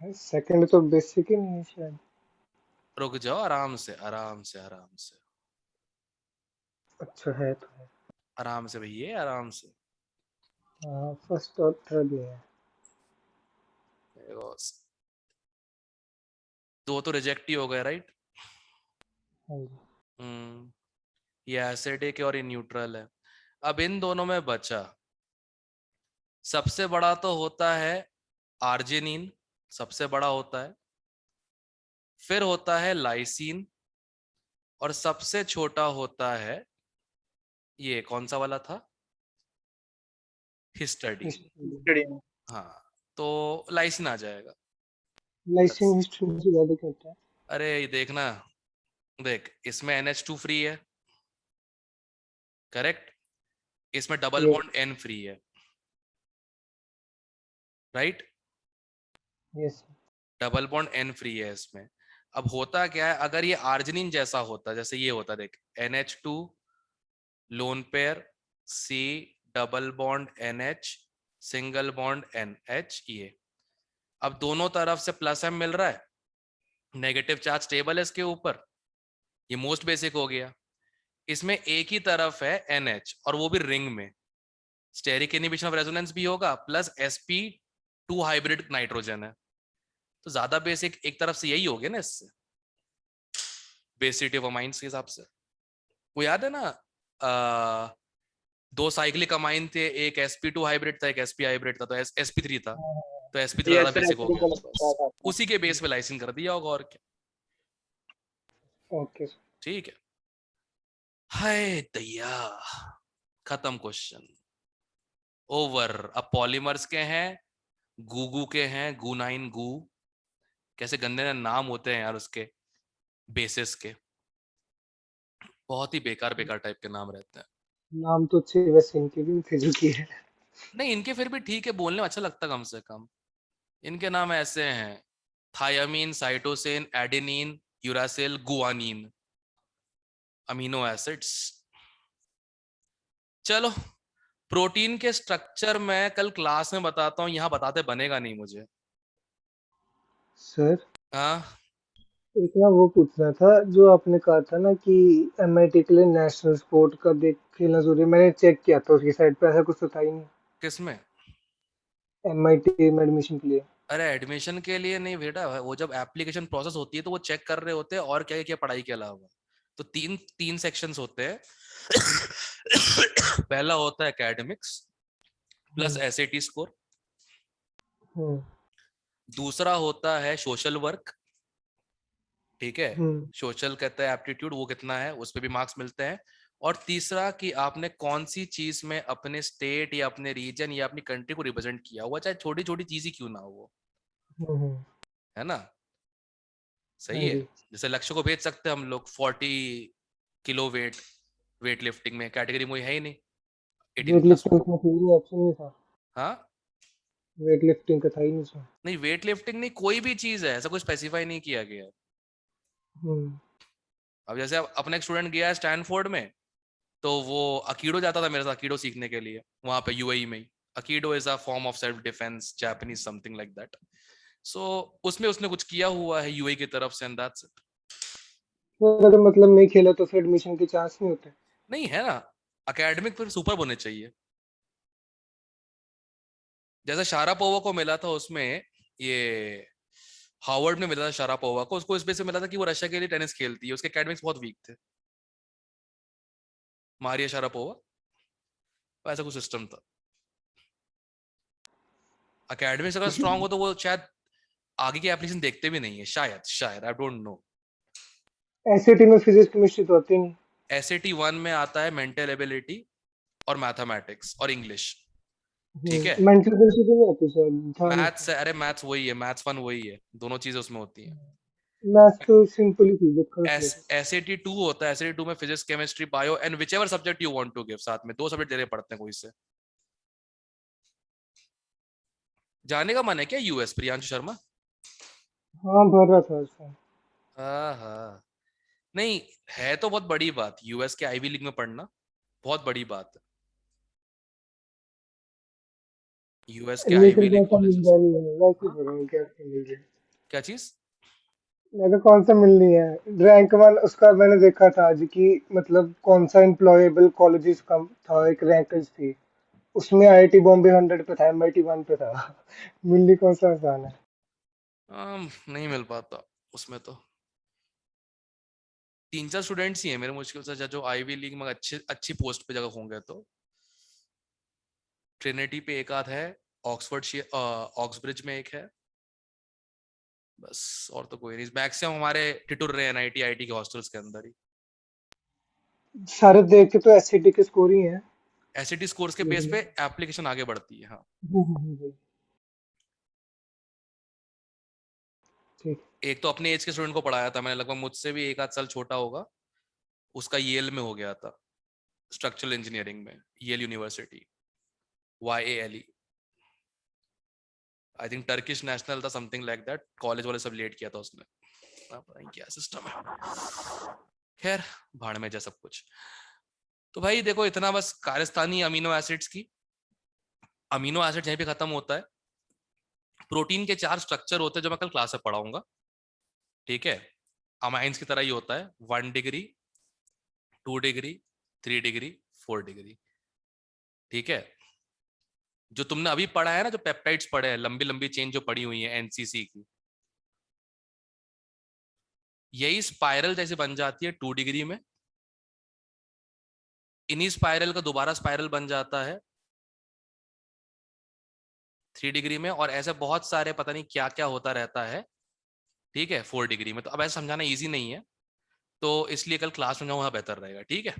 Second तो बेसिक ही नहीं है शायद। रुक जाओ, आराम से आराम से आराम से अच्छा है तो है। आराम से भैया, आराम से। हाँ फर्स्ट और थर्ड ही है। देखो, दो तो रिजेक्ट ही हो गए, राइट? हाँ जी। ये एसिडिक और ये न्यूट्रल है। अब इन दोनों में बचा, सबसे बड़ा तो होता है आर्जिनिन, सबसे बड़ा होता है, फिर होता है लाइसिन, और सबसे छोटा होता है ये कौन सा वाला था, हिस्टडीन। हिस्टीडीन। हाँ, तो लाइसिन आ जाएगा। लाइसिन हिस्ट्री से ज्यादा कहता है। अरे ये देखना, देख इसमें NH2 फ्री है, करेक्ट? इसमें डबल ये बॉन्ड N फ्री है, right? Yes. Double bond N free है इसमें। अब होता क्या है, अगर ये आर्जिनिन जैसा होता, जैसे ये होता, देख NH2 lone pair, C double bond NH single bond NH, ये अब दोनों तरफ से प्लस M मिल रहा है, नेगेटिव चार्ज स्टेबल है इसके ऊपर, ये मोस्ट बेसिक हो गया। इसमें एक ही तरफ है NH और वो भी रिंग में, स्टेरिक इनहिबिशन ऑफ रेजोनेंस भी होगा, प्लस sp2 हाइब्रिड नाइट्रोजन है, तो ज्यादा बेसिक एक तरफ से यही हो गया ना इससे, बेसिसिटी ऑफ अमाइंस के हिसाब से। वो याद है ना, दो साइक्लिक अमाइन थे, एक sp2 हाइब्रिड था, एक sp हाइब्रिड था, तो sp3 था, तो sp3 ज्यादा यस सर, बेसिक हो एक्चुअली गया को था, लगता बस था। उसी के बेस पे लाइसिन कर दिया होगा, और क्या। Okay sir. ठीक है, हाय दैया, खत्म क्वेश्चन, ओवर। अब पॉलीमर्स के हैं, गूगू के हैं, गुनाइन गू, कैसे गंदे नाम होते हैं यार उसके, बेसिस के, बहुत ही बेकार बेकार टाइप के नाम रहते हैं। नाम तो अच्छे वैसे इनके भी फिजिकी है। नहीं, इनके फिर भी ठीक है, बोलने में अच्छा लगता कम से कम। इनके नाम ऐसे हैं, thymine, cytosine, adenine, uracil, guanine, amino acids. चलो, प्रोटीन के स्ट्रक्चर मैं कल क्लास में बताता हूँ, यहाँ बताते बनेगा नहीं मुझे। सर हाँ, एक ना वो पूछना था, जो आपने कहा था ना कि एमआईटी के लिए नेशनल स्पोर्ट का देख खेलना जरूरी है, मैंने चेक किया था उसकी साइड पे ऐसा कुछ तो था ही नहीं किसमें? एमआईटी में एडमिशन के लिए। अरे एडमिशन के लिए नहीं बेटा, वो जब एप्लीकेशन प्रोसेस होती है तो वो चेक कर रहे होते हैं और क्या क्या पढ़ाई के अलावा। तो तीन तीन सेक्शंस होते हैं। पहला होता है एकेडमिक्स प्लस एसएटी स्कोर, हम्म दूसरा होता है सोशल वर्क, ठीक है, हम्म सोशल कहता है एप्टीट्यूड, वो कितना है उस पर भी मार्क्स मिलते हैं, और तीसरा कि आपने कौन सी चीज में अपने स्टेट या अपने रीजन या अपनी कंट्री को रिप्रेजेंट किया हुआ, चाहे छोटी छोटी चीज ही क्यों ना हो वो, हम्म, है ना? सही हाँ है। जी। जैसे लक्ष्य को भेज सकते हैं हम लोग 40 किलो वेट लिफ्टिंग में, कैटेगरी में है ही नहीं 18 वेट प्लस में। लिफ्टिंग में कोई ऑप्शन नहीं था। हाँ, वेट लिफ्टिंग का था ही नहीं उसमें। नहीं, वेट लिफ्टिंग नहीं, कोई भी चीज है, ऐसा कुछ स्पेसिफाई नहीं किया गया है। हम्म, अब जैसे अपना एक स्टूडेंट गया है स्टैनफोर्ड में, तो वो अकीडो जाता था मेरे साथ अकीडो सीखने के लिए, वहां पे यूएई में ही। Aikido is a form of self defence, Japanese something like that. So उसमें उसने कुछ किया हुआ है यूएई की तरफ से, एंड दैट्स इट। तो अगर मतलब नहीं खेला तो फिर एडमिशन के चांस नहीं होते? नहीं है ना, एकेडमिक फिर सुपर होने चाहिए। जैसे शारापोवा को मिला था उसमें, ये हार्वर्ड में मिला था शारापोवा को, उसको इस वजह से मिला था कि वो रशिया के लिए टेनिस खेलती है, उसके एकेडमिक्स बहुत वीक थे। मारिया शारापोवा, ऐसा कुछ सिस्टम था। एकेडमिक्स अगर स्ट्रांग हो तो वो शायद आगे की एप्लीकेशन देखते भी नहीं है, शायद शायद, आई डोंट नो। एसएटी में फिजिक्स केमिस्ट्री तो आती नहीं। एसएटी 1 में आता है मेंटल एबिलिटी और मैथमेटिक्स और इंग्लिश, ठीक है। मेंटल एबिलिटी तो नहीं आती शायद, ध्यान नहीं। मैथ्स, अरे मैथ्स वही है, मैथ्स 1 वही है, दोनों चीजें उसमें होती हैं। मैथ्स तो सिंपल ही थी, देखो एसएटी 2 होता है, एसएटी 2 में physics chemistry bio and whichever subject you want to give, साथ में 2 सब्जेक्ट देने पड़ते हैं कोई से। जाने का मन है क्या यूएस, प्रियांशु शर्मा? हाँ भर रहा था उसमें। हाँ, नहीं है तो बहुत बड़ी बात, यूएस के आईवी लीग में पढ़ना बहुत बड़ी बात है। यूएस के लेकिन आईवी लीग कौन सा मिल कॉलेजेस। जाए, वैसे हाँ, भर रहा हूँ क्या मिल जाए। क्या चीज? मैं तो कौन सा मिलनी है, रैंक वन उसका मैंने देखा था आज की, मतलब कौन सा एम्प्लॉयबल कॉलेजेस का था, एक रैंकेज थी उसमें आईआईटी बॉम्बे 100 पे था, एमआईटी 1 पे था। मिलनी कौन सा आसान है। नहीं मिल पाता उसमें तो। 3-4 स्टूडेंट्स ही हैं मेरे मुश्किल से जो आईवी लीग में अच्छी पोस्ट पे जगह होंगे तो। ट्रिनिटी पे एक आध है, ऑक्सफोर्ड ऑक्सब्रिज में एक है, बस और तो कोई नहीं। मैक्सिमम हमारे टिटुर रहे एनआईटी आईटी के हॉस्टल्स के अंदर ही। सारे देख के तो एससीटी के स्कोर ही हैं। एसएटी स्कोर्स के बेस पे एप्लीकेशन आगे बढ़ती है। हाँ, ठीक। एक तो अपने एज के स्टूडेंट को पढ़ाया था मैंने, लगभग मुझसे भी एक आध साल छोटा होगा, उसका येल में हो गया था, स्ट्रक्चरल इंजीनियरिंग में, Yale university, YALE। I think Turkish national था, समथिंग लाइक दैट, कॉलेज वाले सब लेट किया था उसने। पता नहीं क्या सिस्टम है, खैर भाड़ में जा सब कुछ। तो भाई देखो, इतना बस कारस्तानी अमीनो एसिड्स की। अमीनो एसिड यहीं पे खत्म होता है। प्रोटीन के 4 स्ट्रक्चर होते हैं जो मैं कल क्लास में पढ़ाऊंगा, ठीक है। अमाइंस की तरह ही होता है, 1 डिग्री, 2 डिग्री, 3 डिग्री, 4 डिग्री, ठीक है। जो तुमने अभी पढ़ा है ना, जो पेप्टाइड्स पढ़े हैं, लंबी लंबी चेन जो पड़ी हुई है एनसीसी की, यही स्पाइरल जैसे बन जाती है 2 डिग्री में। इन्हीं स्पाइरल का दोबारा स्पाइरल बन जाता है 3 डिग्री में, और ऐसे बहुत सारे पता नहीं क्या क्या होता रहता है, ठीक है, 4 डिग्री में। तो अब ऐसे समझाना इजी नहीं है, तो इसलिए कल क्लास में जाऊंगा बेहतर रहेगा, ठीक है।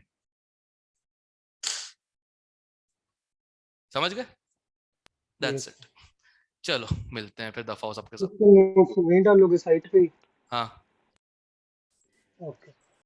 समझ गए? That's it. चलो मिलते हैं फिर, दफा हो सबके साथ। इसके नोट्स नहीं डालोगे साइट पे ही? हाँ। ओके।